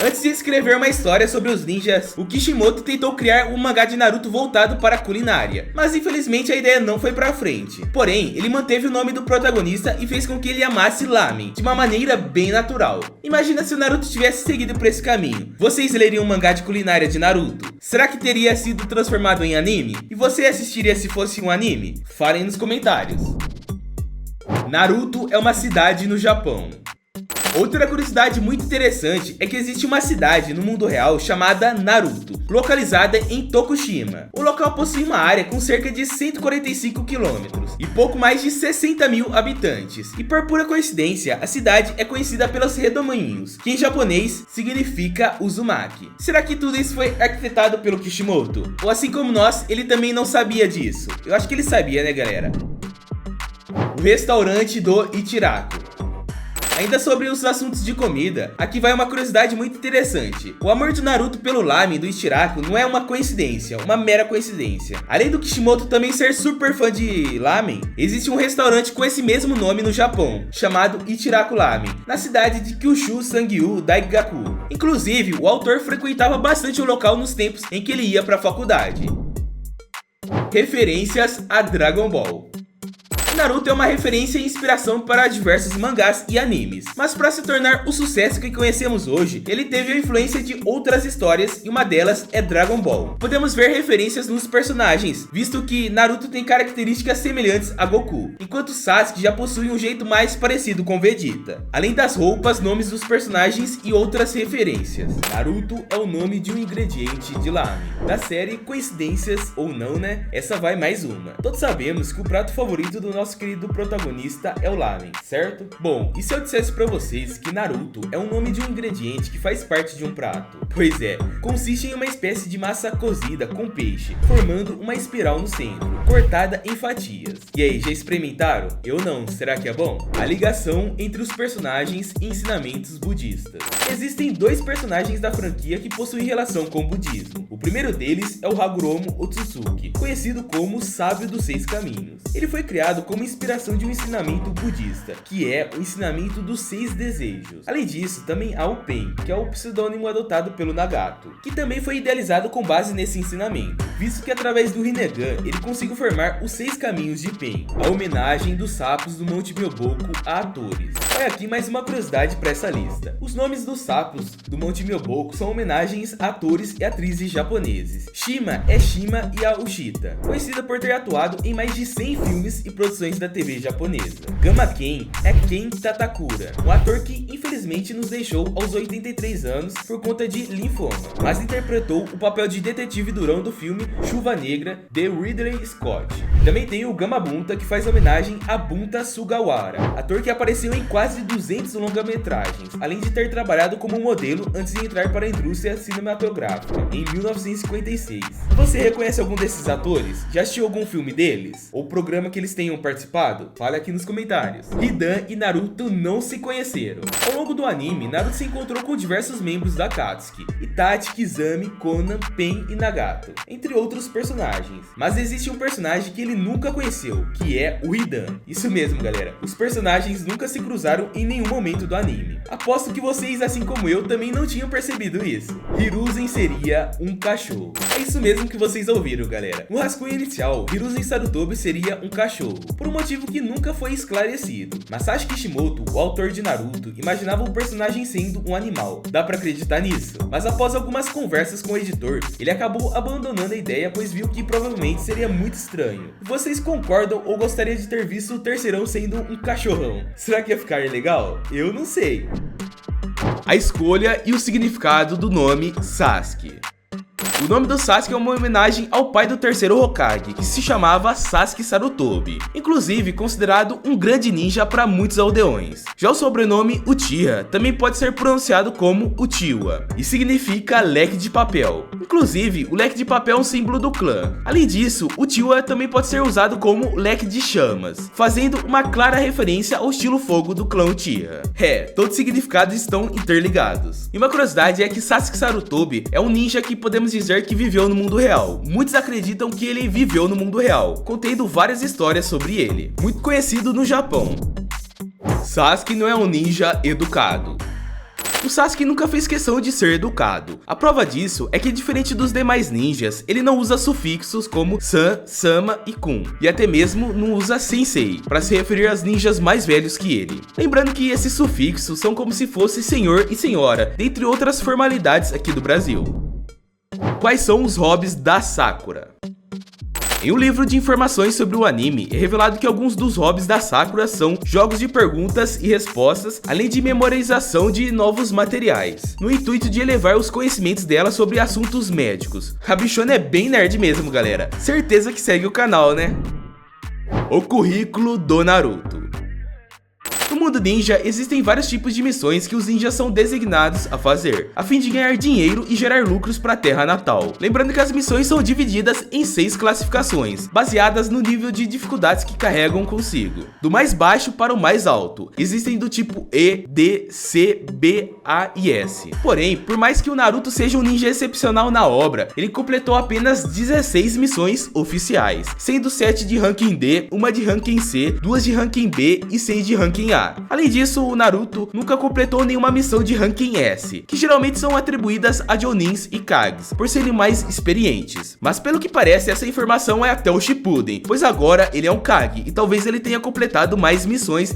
Antes de escrever uma história sobre os ninjas, o Kishimoto tentou criar um mangá de Naruto voltado para a culinária, mas infelizmente a ideia não foi pra frente. Porém, ele manteve o nome do protagonista e fez com que ele amasse lamen, de uma maneira bem natural. Imagina se o Naruto tivesse seguido por esse caminho. Vocês leriam um mangá de culinária de Naruto? Será que teria sido transformado em anime? E você assistiria se fosse um anime? Falem nos comentários. Naruto é uma cidade no Japão. Outra curiosidade muito interessante é que existe uma cidade no mundo real chamada Naruto, localizada em Tokushima. O local possui uma área com cerca de 145 quilômetros e pouco mais de 60 mil habitantes. E por pura coincidência, a cidade é conhecida pelos redemoinhos, que em japonês significa Uzumaki. Será que tudo isso foi arquitetado pelo Kishimoto? Ou assim como nós, ele também não sabia disso? Eu acho que ele sabia, né, galera? O restaurante do Ichiraku. Ainda sobre os assuntos de comida, aqui vai uma curiosidade muito interessante. O amor de Naruto pelo lamen do Ichiraku não é uma coincidência, uma mera coincidência. Além do Kishimoto também ser super fã de lamen, existe um restaurante com esse mesmo nome no Japão, chamado Ichiraku Lamen, na cidade de Kyushu Sangyu Daigaku. Inclusive, o autor frequentava bastante o local nos tempos em que ele ia para a faculdade. Referências a Dragon Ball. Naruto é uma referência e inspiração para diversos mangás e animes, mas para se tornar o sucesso que conhecemos hoje, ele teve a influência de outras histórias e uma delas é Dragon Ball. Podemos ver referências nos personagens, visto que Naruto tem características semelhantes a Goku, enquanto Sasuke já possui um jeito mais parecido com Vegeta. Além das roupas, nomes dos personagens e outras referências. Naruto é o nome de um ingrediente de lamen. Da série Coincidências ou não, né? Essa vai mais uma. Todos sabemos que o prato favorito do nosso querido protagonista é o lamen, certo? Bom, e se eu dissesse pra vocês que Naruto é o nome de um ingrediente que faz parte de um prato? Pois é, consiste em uma espécie de massa cozida com peixe, formando uma espiral no centro, cortada em fatias. E aí, já experimentaram? Eu não, será que é bom? A ligação entre os personagens e ensinamentos budistas. Existem dois personagens da franquia que possuem relação com o budismo. O primeiro deles é o Hagoromo Otsutsuki, conhecido como o Sábio dos Seis Caminhos. Ele foi criado como inspiração de um ensinamento budista, que é o ensinamento dos 6 desejos. Além disso, também há o Pen, que é o pseudônimo adotado pelo Nagato, que também foi idealizado com base nesse ensinamento, visto que através do Rinnegan ele conseguiu formar os 6 caminhos de Pen, a homenagem dos sapos do Monte Myoboku a atores. Olha aqui mais uma curiosidade para essa lista. Os nomes dos sapos do Monte Myoboku são homenagens a atores e atrizes japoneses. Shima é Shima Yaushita, conhecida por ter atuado em mais de 100 filmes e produções da TV japonesa. Gama Ken é Ken Tatakura, um ator que infelizmente nos deixou aos 83 anos por conta de linfoma, mas interpretou o papel de detetive durão do filme Chuva Negra de Ridley Scott. Também tem o Gama Bunta, que faz homenagem a Bunta Sugawara, ator que apareceu em quase 200 longa-metragens, além de ter trabalhado como modelo antes de entrar para a indústria cinematográfica em 1956. Você reconhece algum desses atores? Já assistiu algum filme deles? Ou programa que eles tenham participado? Fale aqui nos comentários. Hidan e Naruto não se conheceram. Ao longo do anime, Naruto se encontrou com diversos membros da Akatsuki: Itachi, Kizami, Konan, Pen e Nagato, entre outros personagens, mas existe um personagem que ele nunca conheceu, que é o Hidan. Isso mesmo, galera, os personagens nunca se cruzaram em nenhum momento do anime. Aposto que vocês, assim como eu, também não tinham percebido isso. Hiruzen seria um cachorro. É isso mesmo que vocês ouviram, galera. No rascunho inicial, Hiruzen Sarutobi seria um cachorro, por um motivo que nunca foi esclarecido. Masashi Kishimoto, o autor de Naruto, imaginava o personagem sendo um animal. Dá pra acreditar nisso? Mas após algumas conversas com o editor, ele acabou abandonando a ideia, pois viu que provavelmente seria muito estranho. Vocês concordam ou gostariam de ter visto o terceirão sendo um cachorrão? Será que ia ficar legal? Eu não sei. A escolha e o significado do nome Sasuke. O nome do Sasuke é uma homenagem ao pai do terceiro Hokage, que se chamava Sasuke Sarutobi, inclusive considerado um grande ninja para muitos aldeões. Já o sobrenome Uchiha também pode ser pronunciado como Uchiwa, e significa leque de papel. Inclusive, o leque de papel é um símbolo do clã. Além disso, Uchiwa também pode ser usado como leque de chamas, fazendo uma clara referência ao estilo fogo do clã Uchiha. Todos os significados estão interligados. E uma curiosidade é que Sasuke Sarutobi é um ninja que podemos dizer que viveu no mundo real. Muitos acreditam que ele viveu no mundo real, contendo várias histórias sobre ele. Muito conhecido no Japão. Sasuke não é um ninja educado. O Sasuke nunca fez questão de ser educado. A prova disso é que, diferente dos demais ninjas, ele não usa sufixos como san, sama e kun, e até mesmo não usa sensei para se referir aos ninjas mais velhos que ele. Lembrando que esses sufixos são como se fosse senhor e senhora, dentre outras formalidades aqui do Brasil. Quais são os hobbies da Sakura? Em um livro de informações sobre o anime, é revelado que alguns dos hobbies da Sakura são jogos de perguntas e respostas, além de memorização de novos materiais, no intuito de elevar os conhecimentos dela sobre assuntos médicos. A bichona é bem nerd mesmo, galera. Certeza que segue o canal, né? O currículo do Naruto. No mundo ninja, existem vários tipos de missões que os ninjas são designados a fazer, a fim de ganhar dinheiro e gerar lucros para a terra natal. Lembrando que as missões são divididas em 6 classificações, baseadas no nível de dificuldades que carregam consigo, do mais baixo para o mais alto. Existem do tipo E, D, C, B, A e S. Porém, por mais que o Naruto seja um ninja excepcional na obra, ele completou apenas 16 missões oficiais, sendo 7 de ranking D, uma de ranking C, 2 de ranking B e 6 de ranking A. Além disso, o Naruto nunca completou nenhuma missão de ranking S, que geralmente são atribuídas a Jonins e Kages, por serem mais experientes. Mas pelo que parece, essa informação é até o Shippuden, pois agora ele é um Kage, e talvez ele tenha completado mais missões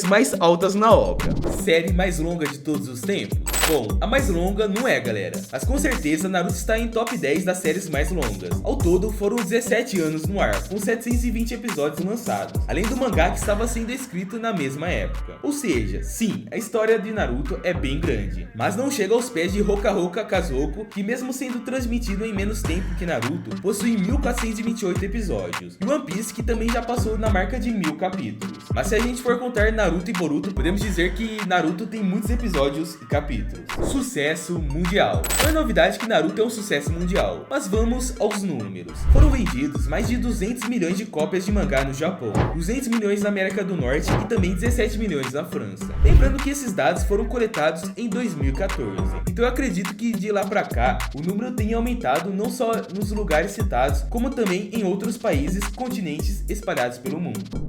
mais altas na obra. Série mais longa de todos os tempos? Bom, a mais longa não é, galera, mas com certeza Naruto está em top 10 das séries mais longas. Ao todo, foram 17 anos no ar, com 720 episódios lançados, além do mangá que estava sendo escrito na mesma época. Ou seja, sim, a história de Naruto é bem grande, mas não chega aos pés de Hoka Hoka Kazoku, que mesmo sendo transmitido em menos tempo que Naruto, possui 1428 episódios, e One Piece, que também já passou na marca de 1000 capítulos. Mas se a gente for contar Naruto e Boruto, podemos dizer que Naruto tem muitos episódios e capítulos. Sucesso mundial. Não é novidade que Naruto é um sucesso mundial, mas vamos aos números. Foram vendidos mais de 200 milhões de cópias de mangá no Japão, 200 milhões na América do Norte e também 17 milhões na França. Lembrando que esses dados foram coletados em 2014. Então eu acredito que de lá pra cá, o número tenha aumentado não só nos lugares citados, como também em outros países, continentes espalhados pelo mundo.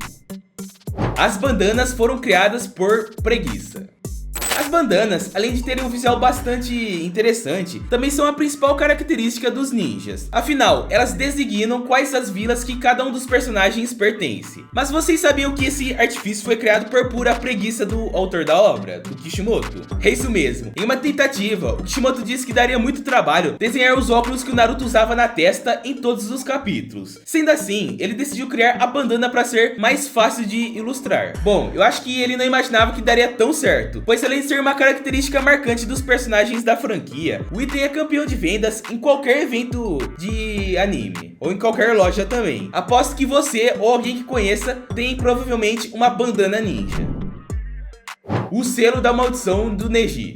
As bandanas foram criadas por preguiça. As bandanas, além de terem um visual bastante interessante, também são a principal característica dos ninjas. Afinal, elas designam quais as vilas que cada um dos personagens pertence. Mas vocês sabiam que esse artifício foi criado por pura preguiça do autor da obra, do Kishimoto? É isso mesmo. Em uma tentativa, o Kishimoto disse que daria muito trabalho desenhar os óculos que o Naruto usava na testa em todos os capítulos. Sendo assim, ele decidiu criar a bandana para ser mais fácil de ilustrar. Bom, eu acho que ele não imaginava que daria tão certo, pois além de ser uma característica marcante dos personagens da franquia, o item é campeão de vendas em qualquer evento de anime, ou em qualquer loja também. Aposto que você ou alguém que conheça tem provavelmente uma bandana ninja. O selo da maldição do Neji.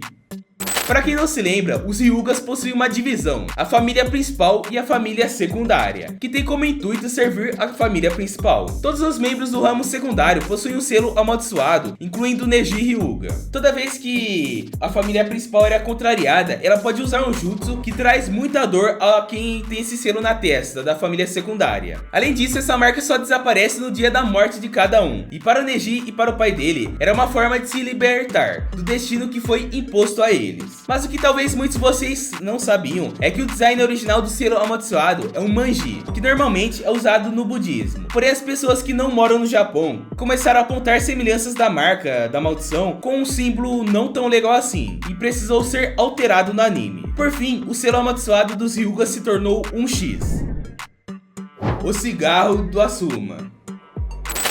Para quem não se lembra, os Hyugas possuem uma divisão, a família principal e a família secundária, que tem como intuito servir a família principal. Todos os membros do ramo secundário possuem um selo amaldiçoado, incluindo Neji Hyuga. Toda vez que a família principal era contrariada, ela pode usar um jutsu que traz muita dor a quem tem esse selo na testa da família secundária. Além disso, essa marca só desaparece no dia da morte de cada um. E para o Neji e para o pai dele, era uma forma de se libertar do destino que foi imposto a eles. Mas o que talvez muitos de vocês não sabiam é que o design original do selo amaldiçoado é um manji, que normalmente é usado no budismo. Porém, as pessoas que não moram no Japão começaram a apontar semelhanças da marca da maldição com um símbolo não tão legal assim, e precisou ser alterado no anime. Por fim, o selo amaldiçoado dos Hyuga se tornou um X. O cigarro do Asuma.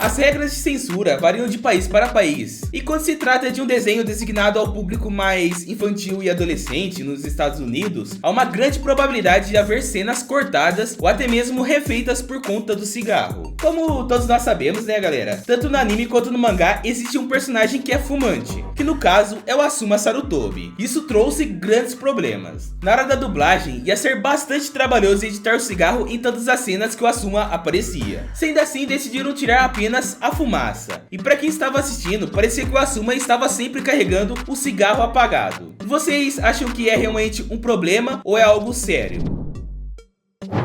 As regras de censura variam de país para país, e quando se trata de um desenho designado ao público mais infantil e adolescente nos Estados Unidos, há uma grande probabilidade de haver cenas cortadas ou até mesmo refeitas por conta do cigarro. Como todos nós sabemos, né galera, tanto no anime quanto no mangá existe um personagem que é fumante, que no caso é o Asuma Sarutobi. Isso trouxe grandes problemas. Na hora da dublagem, ia ser bastante trabalhoso editar o cigarro em todas as cenas que o Asuma aparecia. Sendo assim, decidiram tirar apenas a fumaça. E para quem estava assistindo, parecia que o Asuma estava sempre carregando o cigarro apagado. Vocês acham que é realmente um problema ou é algo sério?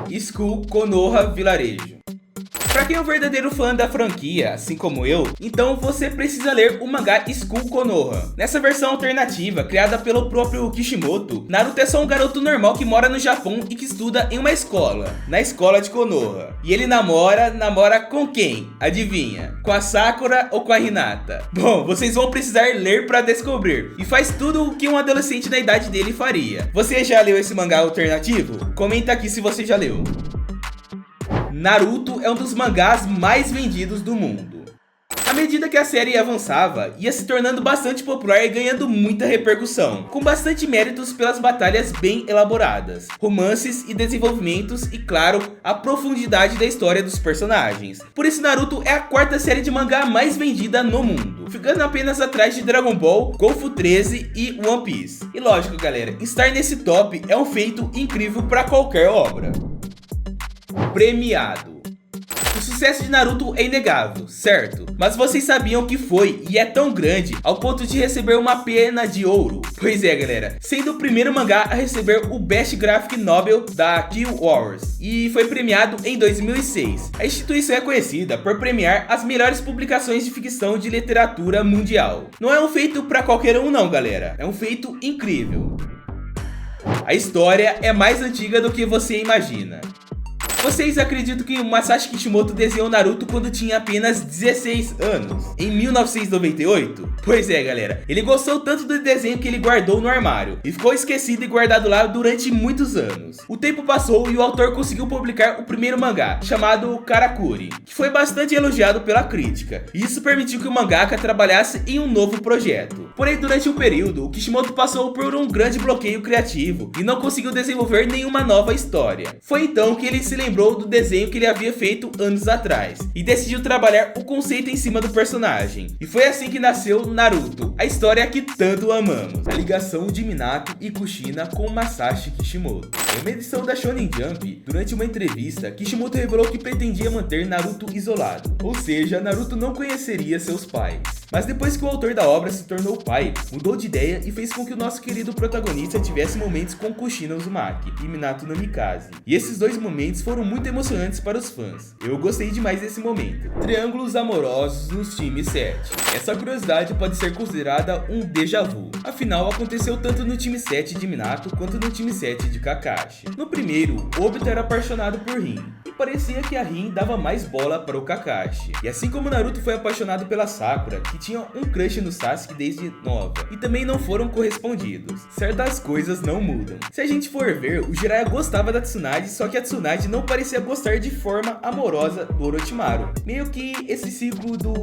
School Konoha Vilarejo. Para quem é um verdadeiro fã da franquia, assim como eu, então você precisa ler o mangá School Konoha. Nessa versão alternativa, criada pelo próprio Kishimoto, Naruto é só um garoto normal que mora no Japão e que estuda em uma escola, na escola de Konoha. E ele namora com quem? Adivinha? Com a Sakura ou com a Hinata? Bom, vocês vão precisar ler para descobrir. E faz tudo o que um adolescente da idade dele faria. Você já leu esse mangá alternativo? Comenta aqui se você já leu. Naruto é um dos mangás mais vendidos do mundo. À medida que a série avançava, ia se tornando bastante popular e ganhando muita repercussão, com bastante méritos pelas batalhas bem elaboradas, romances e desenvolvimentos e, claro, a profundidade da história dos personagens. Por isso, Naruto é a quarta série de mangá mais vendida no mundo, ficando apenas atrás de Dragon Ball, Kung Fu 13 e One Piece. E lógico, galera, estar nesse top é um feito incrível para qualquer obra. Premiado. O sucesso de Naruto é inegável, certo? Mas vocês sabiam que foi e é tão grande ao ponto de receber uma pena de ouro? Pois é, galera, sendo o primeiro mangá a receber o Best Graphic Novel da Kill Wars e foi premiado em 2006. A instituição é conhecida por premiar as melhores publicações de ficção de literatura mundial. Não é um feito para qualquer um não, galera, é um feito incrível. A história é mais antiga do que você imagina. Vocês acreditam que o Masashi Kishimoto desenhou Naruto quando tinha apenas 16 anos? Em 1998? Pois é, galera, ele gostou tanto do desenho que ele guardou no armário e ficou esquecido e guardado lá durante muitos anos. O tempo passou e o autor conseguiu publicar o primeiro mangá, chamado Karakuri, que foi bastante elogiado pela crítica, e isso permitiu que o mangaka trabalhasse em um novo projeto. Porém, durante um período, o Kishimoto passou por um grande bloqueio criativo e não conseguiu desenvolver nenhuma nova história. Foi então que ele se lembrou do desenho que ele havia feito anos atrás e decidiu trabalhar o conceito em cima do personagem. E foi assim que nasceu Naruto, a história que tanto amamos. A ligação de Minato e Kushina com Masashi Kishimoto. Em uma edição da Shonen Jump, durante uma entrevista, Kishimoto revelou que pretendia manter Naruto isolado, ou seja, Naruto não conheceria seus pais. Mas depois que o autor da obra se tornou pai, mudou de ideia e fez com que o nosso querido protagonista tivesse momentos com Kushina Uzumaki e Minato Namikaze. E esses dois momentos foram muito emocionantes para os fãs. Eu gostei demais desse momento. Triângulos amorosos nos times 7. Essa curiosidade pode ser considerada um déjà vu. Afinal, aconteceu tanto no time 7 de Minato quanto no time 7 de Kakashi. No primeiro, Obito era apaixonado por Rin, e parecia que a Rin dava mais bola para o Kakashi. E assim como Naruto foi apaixonado pela Sakura, que tinha um crush no Sasuke desde nova, e também não foram correspondidos. Certas coisas não mudam. Se a gente for ver, o Jiraiya gostava da Tsunade, só que a Tsunade não parecia gostar de forma amorosa do Orochimaru. Meio que esse ciclo do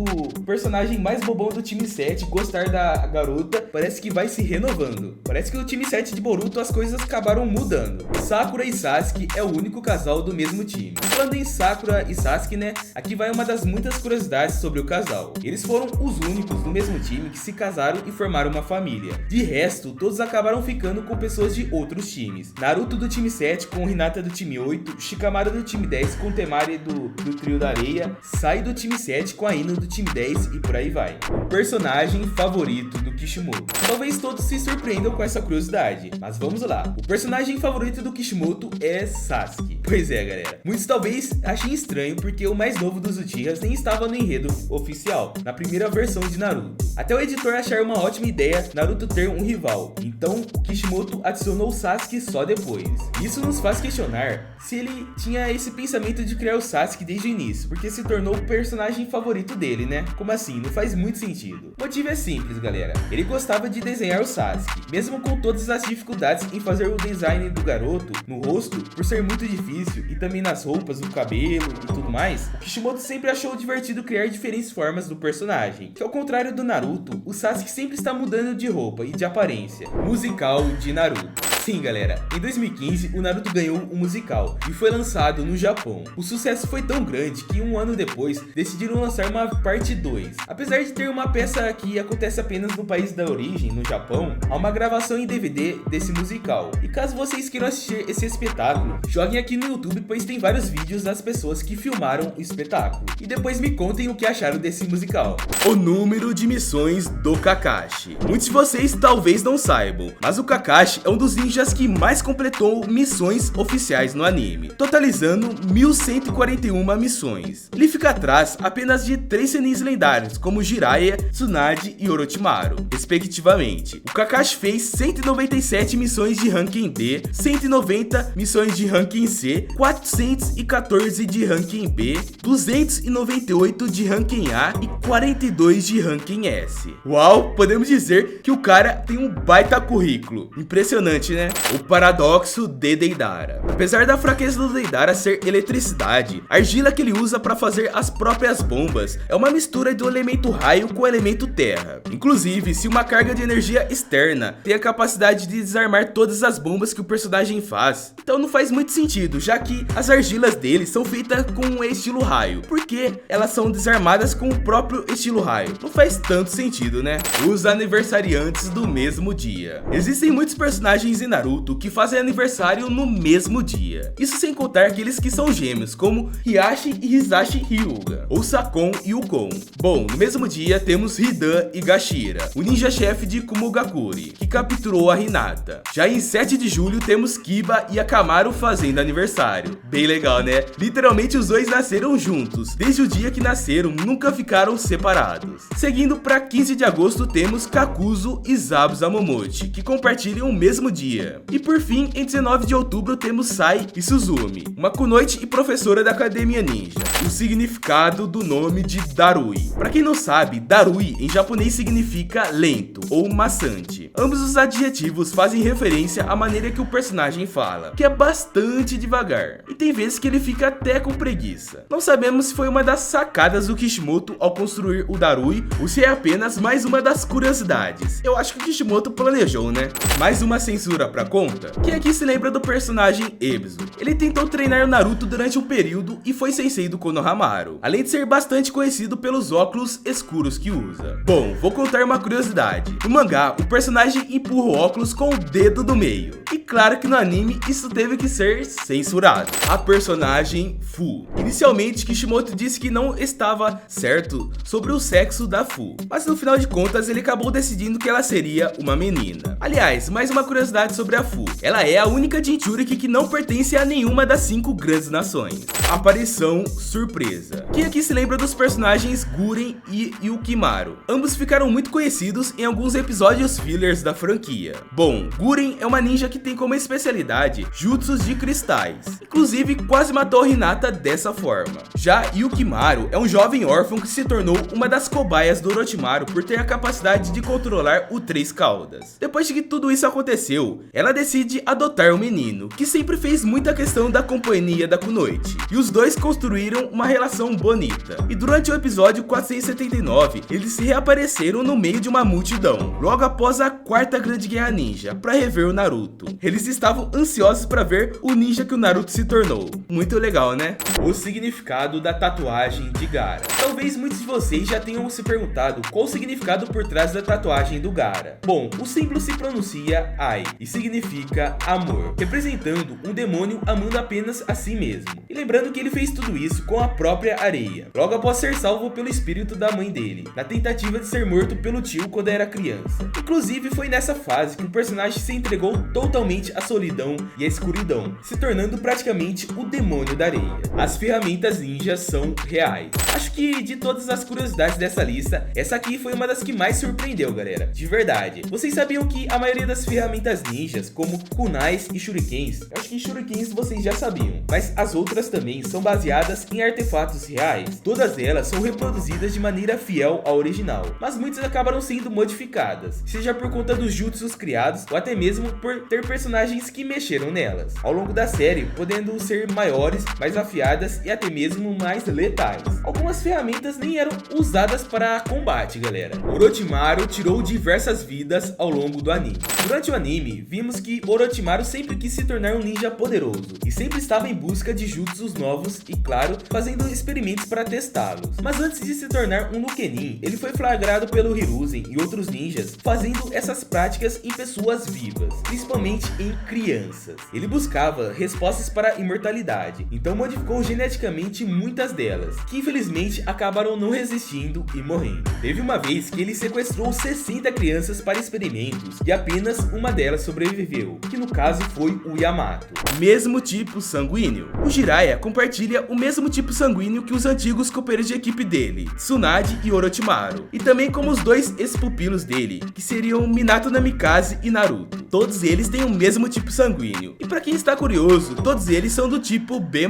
personagem mais bobão do time 7 gostar da garota parece que vai se renovando. Parece que no time 7 de Boruto as coisas acabaram mudando. Sakura e Sasuke é o único casal do mesmo time. Falando em Sakura e Sasuke, né, aqui vai uma das muitas curiosidades sobre o casal. Eles foram os únicos do mesmo time que se casaram e formaram uma família. De resto, todos acabaram ficando com pessoas de outros times. Naruto do time 7 com Hinata do time 8, Shikamaru do time 10 com Temari do trio da areia, Sai do time 7 com a Ino do time 10 e por aí vai. O personagem favorito do Kishimoto. Talvez todos se surpreendam com essa curiosidade, mas vamos lá. O personagem favorito do Kishimoto é Sasuke. Pois é, galera. Muitos talvez achem estranho porque o mais novo dos Uchihas nem estava no enredo oficial, na primeira versão de Naruto. Até o editor achar uma ótima ideia Naruto ter um rival, então o Kishimoto adicionou o Sasuke só depois. Isso nos faz questionar se ele tinha esse pensamento de criar o Sasuke desde o início, porque se tornou o personagem favorito dele, né? Como assim? Não faz muito sentido. O motivo é simples, galera. Ele gostava de desenhar o Sasuke, mesmo com todas as dificuldades em fazer o design do garoto no rosto, por ser muito difícil, e também nas roupas, no cabelo e tudo mais. O Kishimoto sempre achou divertido criar diferentes formas do personagem, que ao contrário do Naruto, o Sasuke sempre está mudando de roupa e de aparência. Musical de Naruto. Sim, galera, em 2015 o Naruto ganhou um musical e foi lançado no Japão. O sucesso foi tão grande que um ano depois decidiram lançar uma parte 2. Apesar de ter uma peça que acontece apenas no país da origem, no Japão, há uma gravação em DVD desse musical. E caso vocês queiram assistir esse espetáculo, joguem aqui no YouTube, pois tem vários vídeos das pessoas que filmaram o espetáculo. E depois me contem o que acharam desse musical. O número de missões do Kakashi. Muitos de vocês talvez não saibam, mas o Kakashi é um dos ninjas que mais completou missões oficiais no anime, totalizando 1141 missões. Ele fica atrás apenas de 3 senins lendários, como Jiraiya, Tsunade e Orochimaru, respectivamente. O Kakashi fez 197 missões de ranking D, 190 missões de ranking C, 414 de ranking B, 298 de ranking A e 42 de ranking S. Uau, podemos dizer que o cara tem um baita currículo. Impressionante, né? O paradoxo de Deidara. Apesar da fraqueza do Deidara ser eletricidade, a argila que ele usa para fazer as próprias bombas é uma mistura do elemento raio com o elemento terra. Inclusive, se uma carga de energia externa tem a capacidade de desarmar todas as bombas que o personagem faz, então não faz muito sentido, já que as argilas dele são feitas com o estilo raio, porque elas são desarmadas com o próprio estilo raio. Não faz tanto sentido, né? Os aniversariantes do mesmo dia. Existem muitos personagens em Naruto que fazem aniversário no mesmo dia. Isso sem contar aqueles que são gêmeos, como Hiashi e Hisashi Hyuga, ou Sakon e Ukon. Bom, no mesmo dia temos Hidan e Gashira, o ninja-chefe de Kumogakure, que capturou a Hinata. Já em 7 de julho temos Kiba e Akamaru fazendo aniversário. Bem legal, né? Literalmente os dois nasceram juntos. Desde o dia que nasceram, nunca ficaram separados. Seguindo para 15 de agosto temos Kakuzu e Zabuza Momochi, que compartilham o mesmo dia. E por fim, em 19 de outubro temos Sai e Suzumi, uma kunoichi e professora da Academia Ninja. O significado do nome de Darui. Para quem não sabe, Darui em japonês significa lento ou maçante. Ambos os adjetivos fazem referência à maneira que o personagem fala, que é bastante devagar. E tem vezes que ele fica até com preguiça. Não sabemos se foi uma das sacadas do Kishimoto ao construir o Darui ou se é apenas mais uma das curiosidades. Eu acho que o Kishimoto planejou, né? Mais uma censura pra conta? Quem aqui se lembra do personagem Ebisu? Ele tentou treinar o Naruto durante um período e foi sensei do Konohamaru, além de ser bastante conhecido pelos óculos escuros que usa. Bom, vou contar uma curiosidade. No mangá, o personagem empurra o óculos com o dedo do meio. E claro que no anime isso teve que ser censurado. A personagem Fu. Inicialmente, Kishimoto disse que não estava certo sobre o sexo da Fu, mas no final de contas ele acabou decidindo que ela seria uma menina. Aliás, mais uma curiosidade sobre a Fu. Ela é a única Jinchuriki que não pertence a nenhuma das 5 grandes nações. Aparição surpresa. Quem aqui se lembra dos personagens Guren e Yukimaru? Ambos ficaram muito conhecidos em alguns episódios fillers da franquia. Bom, Guren é uma ninja que tem como especialidade jutsus de cristais. Inclusive, quase matou Hinata dessa forma. Já Yukimaru é um jovem órfão que se tornou uma das cobaias do Orochimaru por ter a capacidade de controlar o Três Caudas. Depois de que tudo isso aconteceu, ela decide adotar um menino, que sempre fez muita questão da companhia da Kunoichi. E os dois construíram uma relação bonita. E durante o episódio 479, eles reapareceram no meio de uma multidão, logo após a quarta grande guerra ninja, para rever o Naruto. Eles estavam ansiosos para ver o ninja que o Naruto se tornou. Muito legal, né? O significado da tatuagem de Gaara. Talvez muitos de vocês já tenham se perguntado qual o significado por trás da tatuagem do Gaara. Bom, o símbolo se pronuncia Ai e significa amor, representando um demônio amando apenas a si mesmo. E lembrando que ele fez tudo isso com a própria areia, logo após ser salvo pelo espírito da mãe dele, na tentativa de ser morto pelo tio quando era criança. Inclusive foi nessa fase que o personagem se entregou totalmente à solidão e à escuridão, se tornando praticamente o demônio da areia. As ferramentas ninjas são reais. Acho que de todas as curiosidades dessa lista, essa aqui foi uma das que mais surpreendeu, galera. De verdade. Vocês sabiam que a maioria das ferramentas ninjas, como kunais e shurikens, eu acho que shurikens vocês já sabiam, mas as outras também são baseadas em artefatos reais. Todas elas são reproduzidas de maneira fiel ao original, mas muitas acabaram sendo modificadas, seja por conta dos jutsus criados ou até mesmo por ter personagens que mexeram nelas ao longo da série, podendo ser maiores, mais afiadas e até mesmo mais letais. Algumas ferramentas nem eram usadas para combate, galera. Orochimaru tirou diversas vidas ao longo do anime. Durante o anime, vimos que Orochimaru sempre quis se tornar um ninja poderoso e sempre estava em busca de jutsus novos e, claro, fazendo experimentos para testá-los. Mas antes de se tornar um Nukenin, ele foi flagrado pelo Hiruzen e outros ninjas fazendo essas práticas em pessoas vivas, principalmente em crianças. Ele buscava respostas para a imortalidade, então modificou geneticamente muitas delas, que infelizmente acabaram não resistindo e morrendo. Teve uma vez que ele sequestrou 60 crianças para experimentos e apenas uma delas sobreviveu, que no caso foi o Yamato. Mesmo tipo sanguíneo. O Jiraiya compartilha o mesmo tipo sanguíneo que os antigos companheiros de equipe dele, Tsunade e Orochimaru, e também como os dois ex-pupilos dele, que seriam Minato Namikaze e Naruto. Todos eles têm o mesmo tipo sanguíneo, e para quem está curioso, todos eles são do tipo B+.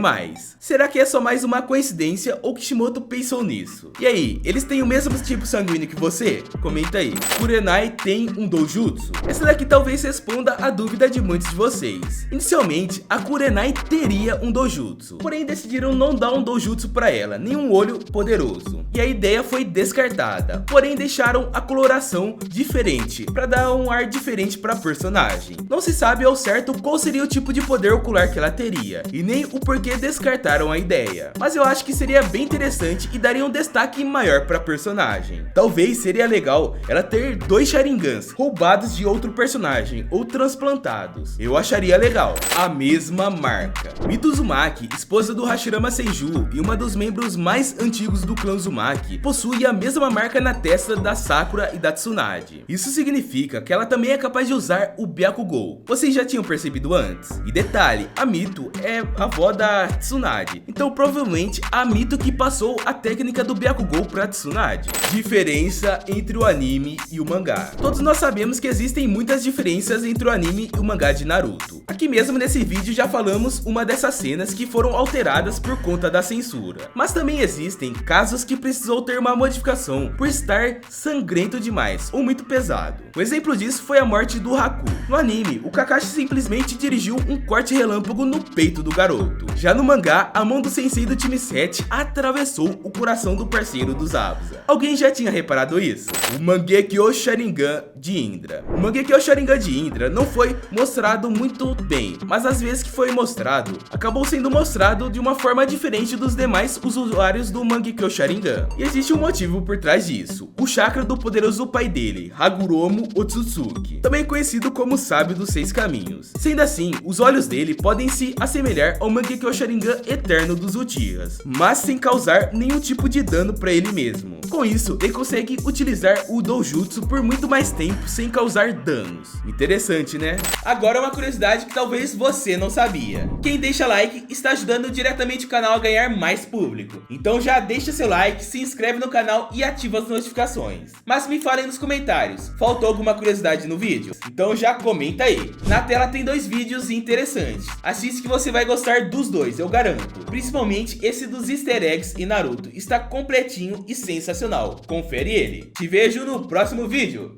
Será que é só mais uma coincidência ou Kishimoto pensou nisso? E aí, eles têm o mesmo tipo sanguíneo que você? Comenta aí. Kurenai tem um doujutsu? Essa daqui talvez responda a dúvida de muitos de vocês. Inicialmente, a Kurenai teria um doujutsu, porém decidiram não dar um doujutsu para ela, nem um olho poderoso. E a ideia foi descartada, porém deixaram a coloração diferente, para dar um ar diferente para a personagem. Não se sabe ao certo qual seria o tipo de poder ocular que ela teria, e nem o porquê descartaram a ideia, mas eu acho que seria bem interessante e daria um destaque maior para a personagem. Talvez seria legal ela ter 2 Sharingans roubados de outro personagem ou transplantados. Eu acharia legal. A mesma marca. Mito Uzumaki, esposa do Hashirama Senju e uma dos membros mais antigos do clã Uzumaki, possui a mesma marca na testa da Sakura e da Tsunade. Isso significa que ela também é capaz de usar o Byakugou. Vocês já tinham percebido antes? E detalhe, a Mito é a avó da Tsunade, então provavelmente a Mito que passou a técnica do Byakugou pra Tsunade. Diferença entre o anime e o mangá. Todos nós sabemos que existem muitas diferenças entre o anime e o mangá de Naruto. Aqui mesmo nesse vídeo já falamos uma dessas cenas que foram alteradas por conta da censura. Mas também existem casos que precisou ter uma modificação por estar sangrento demais ou muito pesado. Um exemplo disso foi a morte do Haku. No anime, o Kakashi simplesmente dirigiu um corte relâmpago no peito do garoto. Já no mangá, a mão do sensei do time 7 atravessou o coração do parceiro do Zabuza. Alguém já tinha reparado isso? O Mangekyo Sharingan de Indra. O Mangekyo Sharingan de Indra não foi mostrado muito bem, mas às vezes que foi mostrado, acabou sendo mostrado de uma forma diferente dos demais usuários do Mangekyo Sharingan. E existe um motivo por trás disso. O chakra do poderoso pai dele, Hagoromo Otsutsuki, também conhecido como Sábio dos 6 Caminhos. Sendo assim, os olhos dele podem se assemelhar ao Mangekyo Sharingan eterno dos Uchihas, mas sem causar nenhum tipo de dano para ele mesmo. Com isso, ele consegue utilizar o doujutsu por muito mais tempo sem causar danos. Interessante, né? Agora uma curiosidade que talvez você não sabia. Quem deixa like está ajudando diretamente o canal a ganhar mais público. Então já deixa seu like, se inscreve no canal e ativa as notificações. Mas me falem nos comentários, faltou alguma curiosidade no vídeo? Então já comenta aí. Na tela tem 2 vídeos interessantes. Assiste que você vai gostar dos dois, eu garanto. Principalmente esse dos easter eggs e Naruto. Está completinho e sensacional. Confere ele. Te vejo no próximo vídeo.